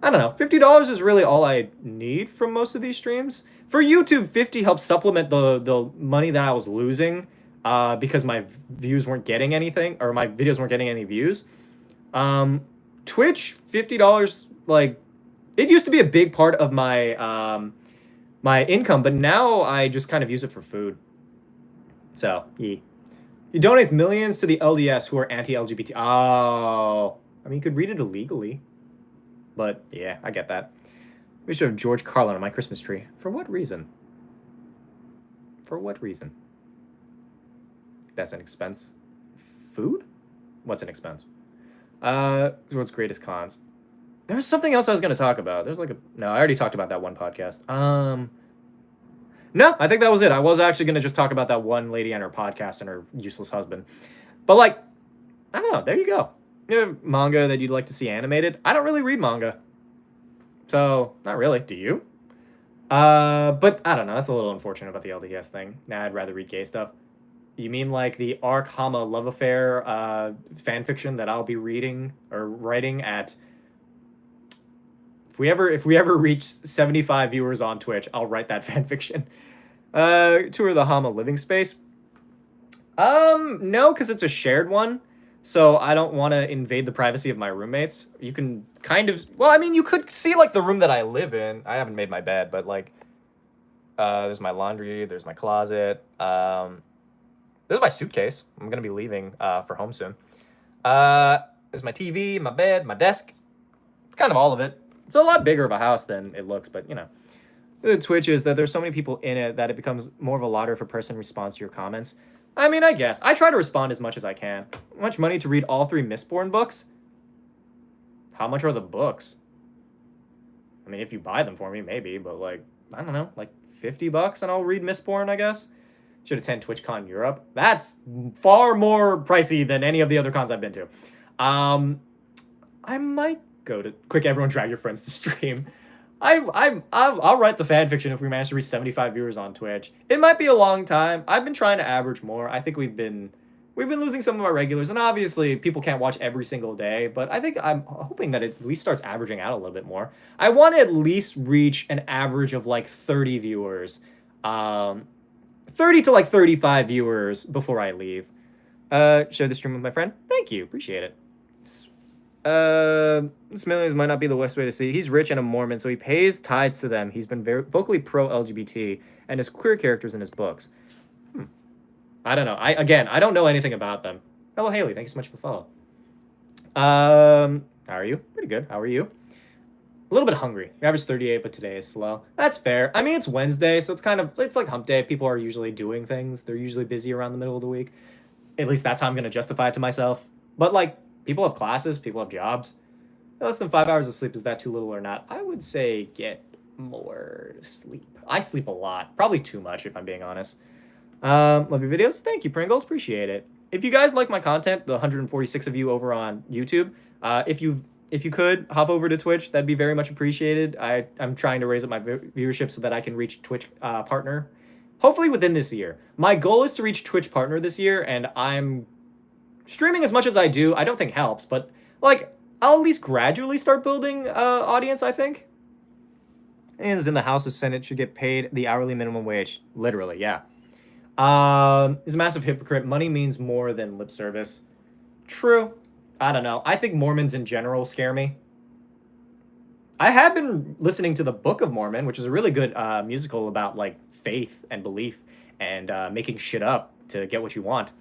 I don't know, $50 is really all I need from most of these streams. For YouTube, $50 helps supplement the money that I was losing because my views weren't getting anything, or my videos weren't getting any views. Twitch, $50, like, it used to be a big part of my my income, but now I just kind of use it for food. So, yeah. He donates millions to the LDS who are anti-LGBT. Oh, I mean, you could read it illegally. But, yeah, I get that. We should have George Carlin on my Christmas tree. For what reason? For what reason? That's an expense. Food? What's an expense? What's greatest cons? There was something else I was going to talk about. There's like a... No, I already talked about that one podcast. No, I think that was it. I was actually going to just talk about that one lady and her podcast and her useless husband. But, like, I don't know. There you go. You have manga that you'd like to see animated? I don't really read manga. So, not really. Do you? But I don't know. That's a little unfortunate about the LDS thing. Nah, I'd rather read gay stuff. You mean like the Arc Hama love affair fan fiction that I'll be reading or writing at... If we ever reach 75 viewers on Twitch, I'll write that fan fiction. Tour the Hama living space. No, because it's a shared one. So I don't want to invade the privacy of my roommates. You can kind of... Well, I mean, you could see, like, the room that I live in. I haven't made my bed, but, like... there's my laundry. There's my closet. There's my suitcase. I'm going to be leaving for home soon. There's my TV, my bed, my desk. It's kind of all of it. It's a lot bigger of a house than it looks, but, you know. The Twitch is that there's so many people in it that it becomes more of a lottery if a person responds to your comments. I mean, I guess. I try to respond as much as I can. How much money to read all 3 Mistborn books? How much are the books? I mean, if you buy them for me, maybe, but, like, I don't know, like $50 and I'll read Mistborn, I guess? Should attend TwitchCon Europe. That's far more pricey than any of the other cons I've been to. I might go to... Quick, everyone drag your friends to stream. I'll write the fan fiction if we manage to reach 75 viewers on Twitch. It might be a long time. I've been trying to average more. I think we've been losing some of our regulars, and obviously people can't watch every single day, but I think I'm hoping that it at least starts averaging out a little bit more. I want to at least reach an average of like 30 viewers. 30 to like 35 viewers before I leave. Share the stream with my friend. Thank you. Appreciate it. This millions might not be the best way to see. He's rich and a Mormon, so he pays tithes to them. He's been very vocally pro-LGBT and has queer characters in his books. I don't know. I don't know anything about them. Hello, Haley. Thank you so much for the follow. How are you? Pretty good. How are you? A little bit hungry. We average 38, but today is slow. That's fair. I mean, it's Wednesday, so it's like hump day. People are usually doing things. They're usually busy around the middle of the week. At least that's how I'm going to justify it to myself. But, like, people have classes, people have jobs. Less than 5 hours of sleep, is that too little or not? I would say get more sleep. I sleep a lot. Probably too much, if I'm being honest. Love your videos. Thank you, Pringles. Appreciate it. If you guys like my content, the 146 of you over on YouTube, if you could hop over to Twitch, that'd be very much appreciated. I'm trying to raise up my viewership so that I can reach Twitch partner, hopefully within this year. My goal is to reach Twitch partner this year, and I'm streaming as much as I do. I don't think helps, but like I'll at least gradually start building audience, I think. And is in the House of Senate should get paid the hourly minimum wage. Literally, yeah. Is a massive hypocrite. Money means more than lip service. True. I don't know. I think Mormons in general scare me. I have been listening to the Book of Mormon, which is a really good musical about like faith and belief and making shit up to get what you want.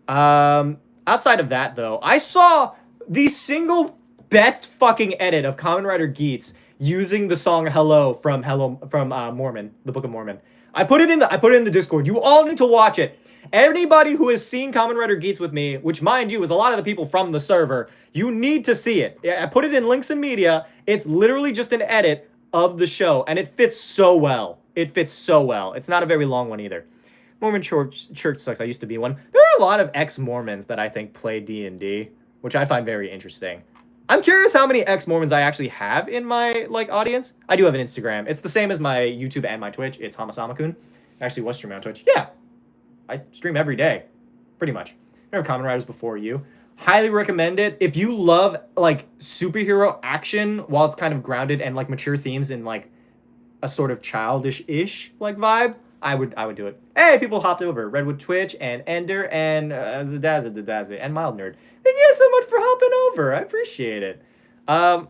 Outside of that, though, I saw the single best fucking edit of Kamen Rider Geats using the song "Hello" from Mormon, the Book of Mormon. I put it in the Discord. You all need to watch it. Anybody who has seen Kamen Rider Geats with me, which mind you is a lot of the people from the server, you need to see it. I put it in links in media. It's literally just an edit of the show, and it fits so well. It fits so well. It's not a very long one either. Mormon church sucks. I used to be one. There are a lot of ex-Mormons that I think play D&D, which I find very interesting. I'm curious how many ex-Mormons I actually have in my like audience. I do have an Instagram. It's the same as my YouTube and my Twitch. It's Hamasamakun. I actually was streaming on Twitch. Yeah. I stream every day. Pretty much. I have Kamen Riders before you. Highly recommend it. If you love like superhero action while it's kind of grounded and like mature themes in like a sort of childish-ish like vibe, I would do it. Hey, people hopped over. Redwood Twitch and Ender and Zadaza and Mild Nerd. Thank you guys so much for hopping over. I appreciate it. Now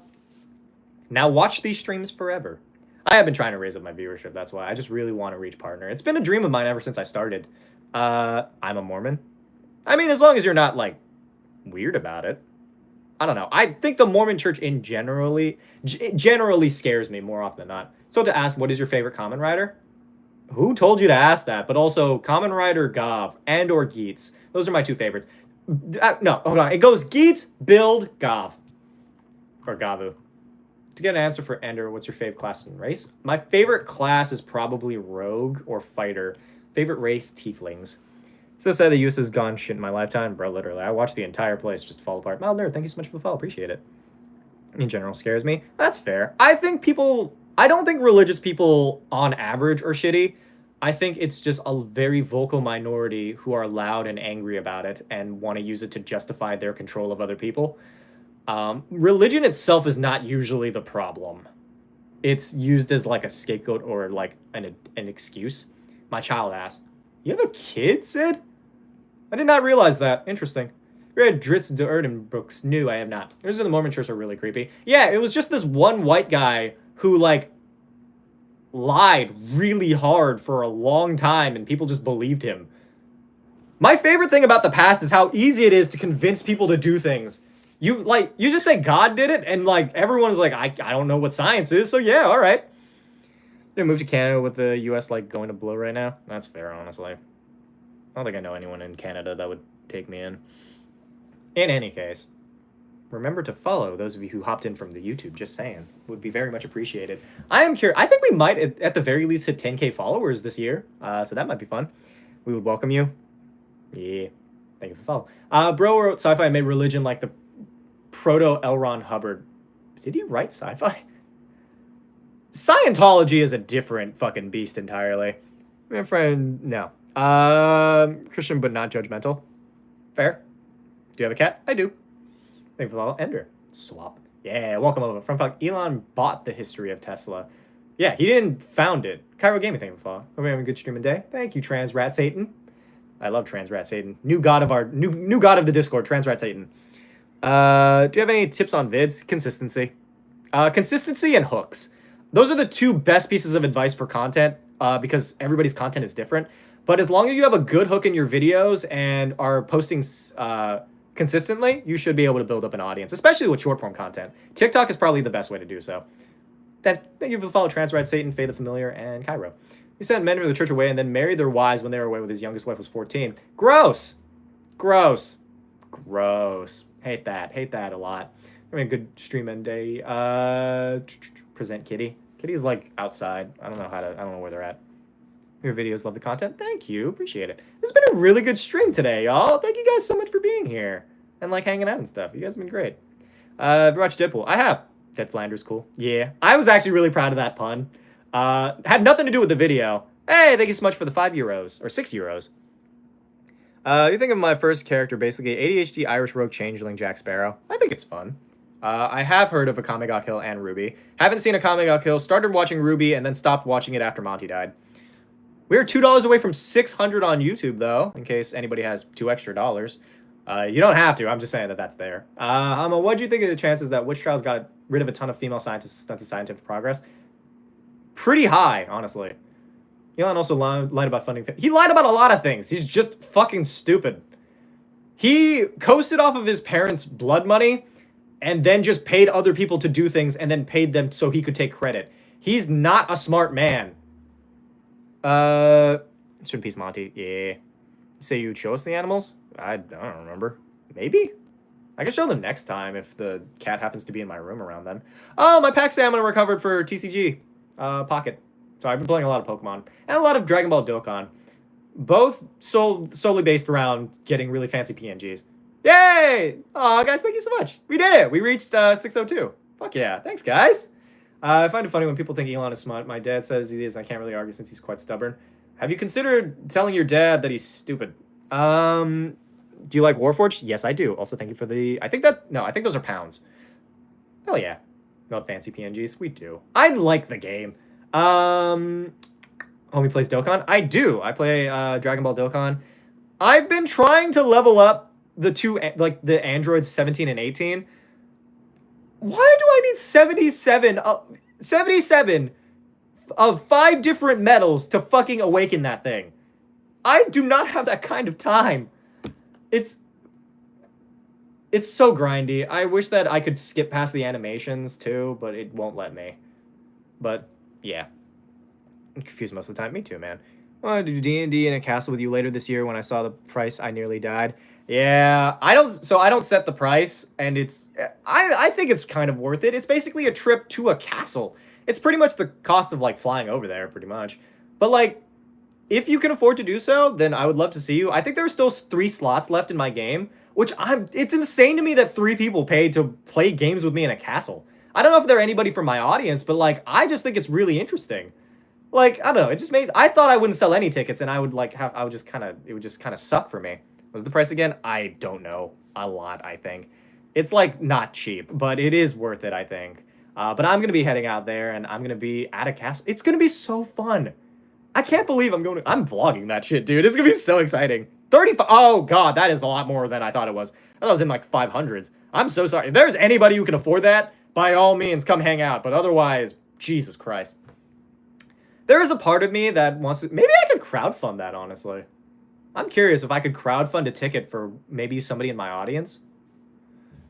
watch these streams forever. I have been trying to raise up my viewership. That's why I just really want to reach partner. It's been a dream of mine ever since I started. I'm a Mormon. I mean, as long as you're not like weird about it. I don't know. I think the Mormon church in generally scares me more often than not. So to ask, what is your favorite Kamen Rider? Who told you to ask that? But also, Kamen Rider Gav and or Geats. Those are my two favorites. No, hold on. It goes Geats, Build, Gav. Or Gavu. To get an answer for Ender, what's your favorite class and race? My favorite class is probably Rogue or Fighter. Favorite race, Tieflings. So sad the use has gone shit in my lifetime. Bro, literally. I watched the entire place just fall apart. Mild Nerd, thank you so much for the follow. Appreciate it. In general, scares me. That's fair. I don't think religious people on average are shitty. I think it's just a very vocal minority who are loud and angry about it and want to use it to justify their control of other people. Religion itself is not usually the problem. It's used as like a scapegoat or like an excuse. My child asked, "You have a kid, Sid?" I did not realize that. Interesting. Read Dritz de Erdenbrooks. No, I have not. Those in the Mormon church are really creepy. Yeah, it was just this one white guy who like lied really hard for a long time and people just believed him. My favorite thing about the past is how easy it is to convince people to do things. You just say God did it and like everyone's like, I don't know what science is, so yeah, all right. Gonna move to Canada with the US like going to blow right now. That's fair, honestly. I don't think I know anyone in Canada that would take me in. In any case, remember to follow those of you who hopped in from the YouTube, just saying. Would be very much appreciated. I am curious. I think we might, at the very least, hit 10K followers this year. So that might be fun. We would welcome you. Yeah. Thank you for the follow. Bro wrote sci-fi and made religion like the proto L. Ron Hubbard. Did he write sci-fi? Scientology is a different fucking beast entirely. My friend, no. Christian but not judgmental. Fair. Do you have a cat? I do. Thank you for the follow. Ender. Swap. Yeah, welcome over. From fuck, Elon bought the history of Tesla. Yeah, he didn't found it. Cairo Gaming, thank you for the follow. Hope you're having a good streaming day. Thank you, Trans Rat Satan. I love Trans Rat Satan. New god of our new god of the Discord, Trans Rat Satan. Do you have any tips on vids? Consistency. Consistency and hooks. Those are the two best pieces of advice for content, because everybody's content is different. But as long as you have a good hook in your videos and are posting consistently, you should be able to build up an audience, especially with short form content. TikTok is probably the best way to do so. Thank you for the follow, Transride Satan, Faye the Familiar, and Cairo. He sent men from the church away and then married their wives when they were away with his youngest wife was 14. Gross! Gross. Gross. Hate that. Hate that a lot. I mean, good stream end day. Present Kitty. Kitty's like outside. I don't know where they're at. Your videos, love the content. Thank you. Appreciate it. This has been a really good stream today, y'all. Thank you guys so much for being here and like hanging out and stuff. You guys have been great. Have you watched Deadpool? I have. Ted Flanders, cool. Yeah. I was actually really proud of that pun. Had nothing to do with the video. Hey, thank you so much for the €5 or €6. You think of my first character, basically ADHD Irish rogue changeling Jack Sparrow. I think it's fun. I have heard of Akame ga Kill and Ruby. Haven't seen Akame ga Kill, started watching Ruby, and then stopped watching it after Monty died. We're $2 away from 600 on YouTube, though, in case anybody has $2 extra. You don't have to. I'm just saying that that's there. What do you think of the chances that Witch Trials got rid of a ton of female scientists stunted scientific progress? Pretty high, honestly. Elon also lied about funding. He lied about a lot of things. He's just fucking stupid. He coasted off of his parents' blood money and then just paid other people to do things and then paid them so he could take credit. He's not a smart man. Swim Peace Monty. Yeah. Say you show us the animals? I don't remember. Maybe? I can show them next time if the cat happens to be in my room around then. Oh, my pack salmon recovered for TCG. Pocket. So I've been playing a lot of Pokemon. And a lot of Dragon Ball Dokkan. Both solely based around getting really fancy PNGs. Yay! Aw, guys, thank you so much. We did it! We reached 602. Fuck yeah. Thanks, guys. I find it funny when people think Elon is smart. My dad says he is. I can't really argue since he's quite stubborn. Have you considered telling your dad that he's stupid? Do you like Warforged? Yes, I do. Also, thank you for the... I think those are pounds. Hell yeah. No fancy PNGs. We do. I like the game. Homie plays Dokkan? I do. I play Dragon Ball Dokkan. I've been trying to level up the two, like, the androids 17 and 18. Why do I need 77 of 5 different metals to fucking awaken that thing? I do not have that kind of time. It's so grindy. I wish that I could skip past the animations too, but it won't let me. But yeah, I'm confused most of the time. Me too, man. I want to do D&D in a castle with you later this year. When I saw the price, I nearly died. Yeah, I don't set the price, and I think it's kind of worth it. It's basically a trip to a castle. It's pretty much the cost of like flying over there, pretty much. But like, if you can afford to do so, then I would love to see you. I think there are still 3 slots left in my game, which it's insane to me that 3 people paid to play games with me in a castle. I don't know if they're anybody from my audience, but like, I just think it's really interesting. Like, I don't know, I thought I wouldn't sell any tickets and it would just kind of suck for me. What was the price again? I don't know. A lot, I think. It's like not cheap, but it is worth it, I think. But I'm going to be heading out there and I'm going to be at a castle. It's going to be so fun. I can't believe I'm vlogging that shit, dude. It's going to be so exciting. 35. Oh, God, that is a lot more than I thought it was. I thought it was in like 500s. I'm so sorry. If there's anybody who can afford that, by all means, come hang out. But otherwise, Jesus Christ. There is a part of me that wants to... Maybe I could crowdfund that, honestly. I'm curious if I could crowdfund a ticket for maybe somebody in my audience.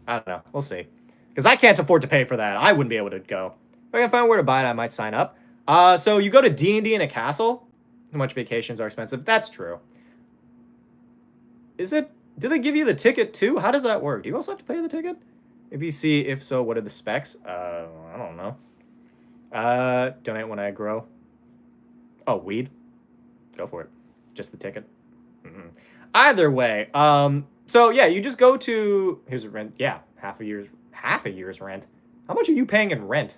I don't know. We'll see. Because I can't afford to pay for that. I wouldn't be able to go. If I can find where to buy it, I might sign up. So you go to D&D in a castle? How much vacations are expensive? That's true. Is it... Do they give you the ticket too? How does that work? Do you also have to pay the ticket? Maybe see if so, what are the specs? I don't know. Donate when I grow. Oh, weed? Go for it. Just the ticket. Mm-hmm. Either way, so yeah, you just go to... Here's a rent. Yeah, half a year's rent. How much are you paying in rent?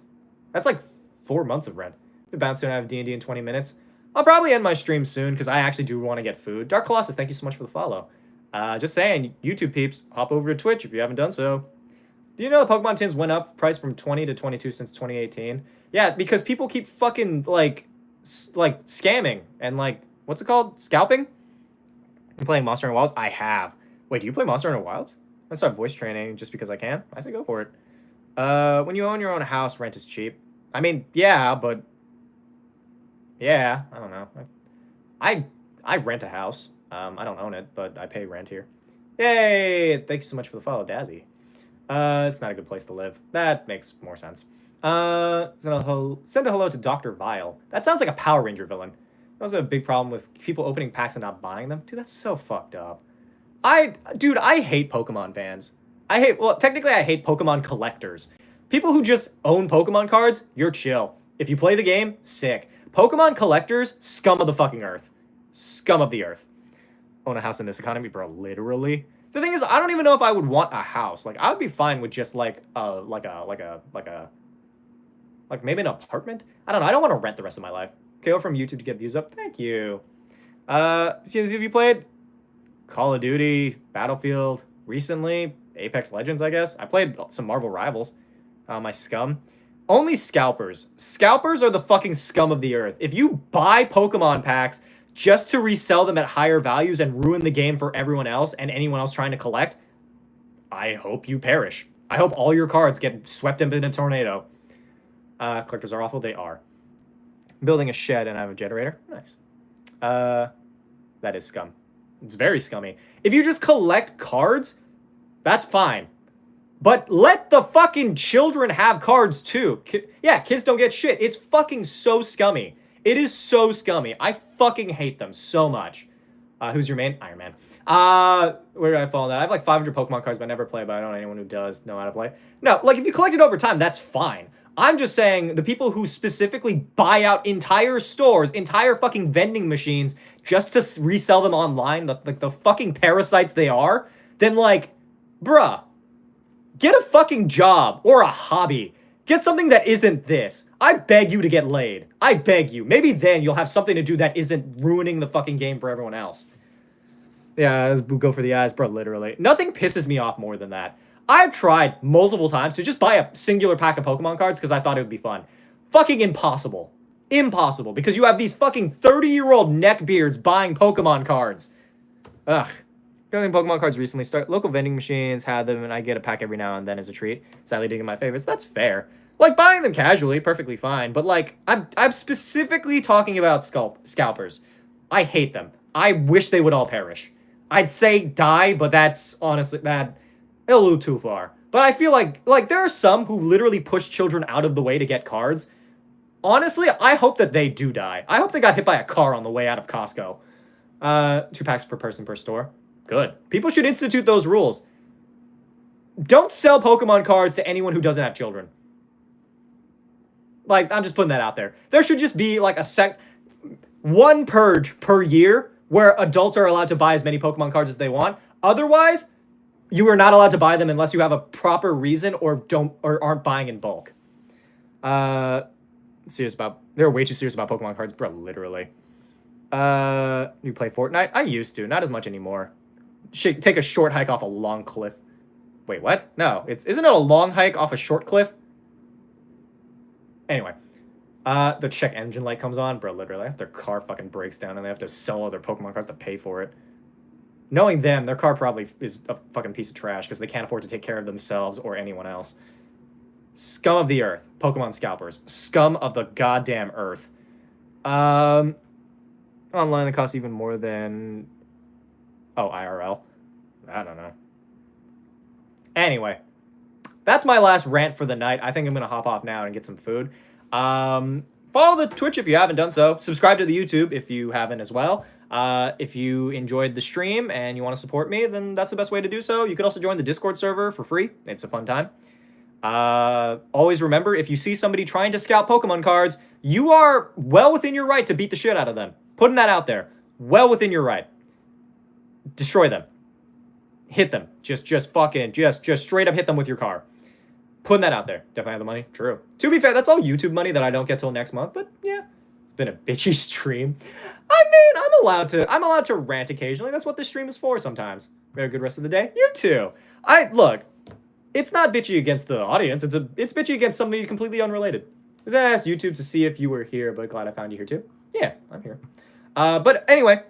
That's like 4 months of rent. We're bouncing out of D&D in 20 minutes. I'll probably end my stream soon because I actually do want to get food. Dark Colossus, thank you so much for the follow. Just saying, YouTube peeps, hop over to Twitch if you haven't done so. Do you know the Pokemon tins went up price from 20 to 22 since 2018? Yeah, because people keep fucking like scamming and like, what's it called? Scalping? I'm playing Monster Hunter Wilds? I have. Wait, do you play Monster Hunter Wilds? I start voice training just because I can. I say go for it. When you own your own house, rent is cheap. I mean, yeah, but... Yeah, I don't know. I rent a house. I don't own it, but I pay rent here. Yay! Thank you so much for the follow, Dazzy. It's not a good place to live. That makes more sense. Send a hello to Dr. Vile. That sounds like a Power Ranger villain. That was a big problem with people opening packs and not buying them. Dude, that's so fucked up. Dude, I hate Pokemon fans. Well, technically I hate Pokemon collectors. People who just own Pokemon cards, you're chill. If you play the game, sick. Pokemon collectors, scum of the fucking earth. Scum of the earth. Own a house in this economy, bro, literally. The thing is, I don't even know if I would want a house. Like, I would be fine with just, like maybe an apartment? I don't know. I don't want to rent the rest of my life. KO from YouTube to get views up. Thank you. See, have you played Call of Duty, Battlefield, recently? Apex Legends, I guess? I played some Marvel Rivals. My scum. Only scalpers. Scalpers are the fucking scum of the earth. If you buy Pokemon packs just to resell them at higher values and ruin the game for everyone else and anyone else trying to collect, I hope you perish. I hope all your cards get swept up in a tornado. Collectors are awful. They are. Building a shed and I have a generator. Nice. That is scum. It's very scummy. If you just collect cards, that's fine. But let the fucking children have cards too. Yeah, kids don't get shit. It's fucking so scummy. It is so scummy. I fucking hate them so much. Who's your main? Iron Man. Where did I fall in that? I have like 500 Pokemon cards, but I never play, but I don't know anyone who does know how to play. No, like if you collect it over time, that's fine. I'm just saying the people who specifically buy out entire stores, entire fucking vending machines just to resell them online, the fucking parasites they are, then like, bruh, get a fucking job or a hobby. Get something that isn't this. I beg you to get laid. I beg you. Maybe then you'll have something to do that isn't ruining the fucking game for everyone else. Yeah, go for the eyes, bro, literally. Nothing pisses me off more than that. I've tried multiple times to just buy a singular pack of Pokemon cards because I thought it would be fun. Fucking impossible. Impossible. Because you have these fucking 30-year-old neckbeards buying Pokemon cards. Ugh. Building Pokemon cards recently. Local vending machines had them, and I get a pack every now and then as a treat. Sadly, didn't get my favorites. That's fair. Like, buying them casually, perfectly fine. But, like, I'm specifically talking about scalpers. I hate them. I wish they would all perish. I'd say die, but that's honestly a little too far. But I feel like there are some who literally push children out of the way to get cards. Honestly, I hope that they do die. I hope they got hit by a car on the way out of Costco. 2 packs per person per store. Good. People should institute those rules. Don't sell Pokemon cards to anyone who doesn't have children. Like, I'm just putting that out there. There should just be like one purge per year where adults are allowed to buy as many Pokemon cards as they want. Otherwise, you are not allowed to buy them unless you have a proper reason or aren't buying in bulk. They're way too serious about Pokemon cards, bro, literally. You play Fortnite? I used to, not as much anymore. Take a short hike off a long cliff. Wait, what? No, isn't it a long hike off a short cliff? Anyway, the check engine light comes on, bro, literally. Their car fucking breaks down and they have to sell all their Pokemon cards to pay for it. Knowing them, their car probably is a fucking piece of trash because they can't afford to take care of themselves or anyone else. Scum of the earth. Pokemon scalpers. Scum of the goddamn earth. Online it costs even more than... Oh, IRL. I don't know. Anyway, that's my last rant for the night. I think I'm going to hop off now and get some food. Follow the Twitch if you haven't done so. Subscribe to the YouTube if you haven't as well. If you enjoyed the stream and you want to support me, then that's the best way to do so. You could also join the Discord server for free. It's a fun time. Always remember, if you see somebody trying to scalp Pokemon cards, you are well within your right to beat the shit out of them. Putting that out there. Well within your right. Destroy them. Hit them. Just straight up hit them with your car. Putting that out there. Definitely have the money. True. To be fair, that's all YouTube money that I don't get till next month, but yeah. It's been a bitchy stream. I mean, I'm allowed to rant occasionally. That's what this stream is for sometimes. Have a good rest of the day. You too. Look, it's not bitchy against the audience. It's bitchy against something completely unrelated. Because I asked YouTube to see if you were here, but glad I found you here too. Yeah, I'm here. But anyway,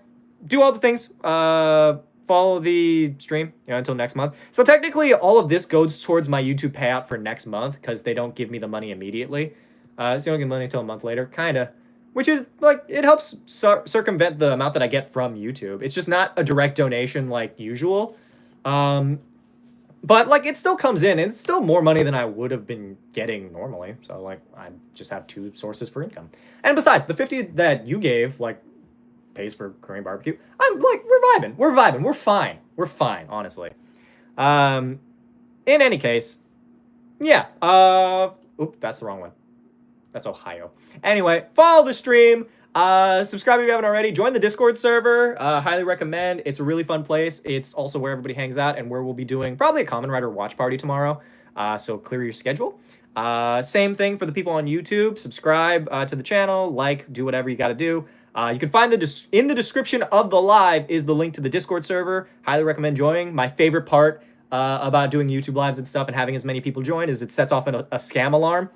do all the things. Follow the stream, until next month. So technically, all of this goes towards my YouTube payout for next month because they don't give me the money immediately. So you don't get money until a month later, kinda. Which is, like, it helps circumvent the amount that I get from YouTube. It's just not a direct donation like usual. But, like, it still comes in. It's still more money than I would have been getting normally. So, like, I just have 2 sources for income. And besides, the 50 that you gave, like, pays for Korean barbecue. I'm like, we're vibing, we're fine, honestly. In any case, yeah. Oop, that's the wrong one. That's Ohio. Anyway, follow the stream. Subscribe if you haven't already. Join the Discord server. Highly recommend. It's a really fun place. It's also where everybody hangs out and where we'll be doing probably a Common Rider watch party tomorrow. So clear your schedule. Same thing for the people on YouTube. Subscribe to the channel, like, do whatever you got to do. You can find in the description of the live is the link to the Discord server. Highly recommend joining. My favorite part about doing YouTube lives and stuff and having as many people join is it sets off a scam alarm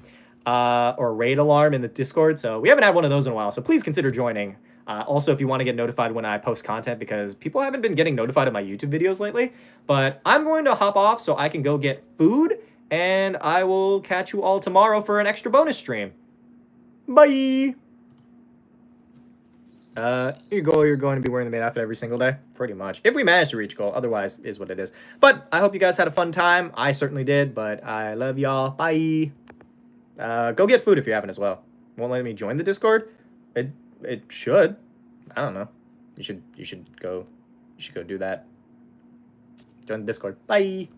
or a raid alarm in the Discord. So we haven't had one of those in a while. So please consider joining. Also, if you want to get notified when I post content, because people haven't been getting notified of my YouTube videos lately. But I'm going to hop off so I can go get food. And I will catch you all tomorrow for an extra bonus stream. Bye! Your goal, you're going to be wearing the Maid outfit every single day? Pretty much. If we manage to reach goal, otherwise is what it is. But I hope you guys had a fun time. I certainly did, but I love y'all. Bye! Go get food if you haven't as well. Won't let me join the Discord? It should. I don't know. You should go do that. Join the Discord. Bye!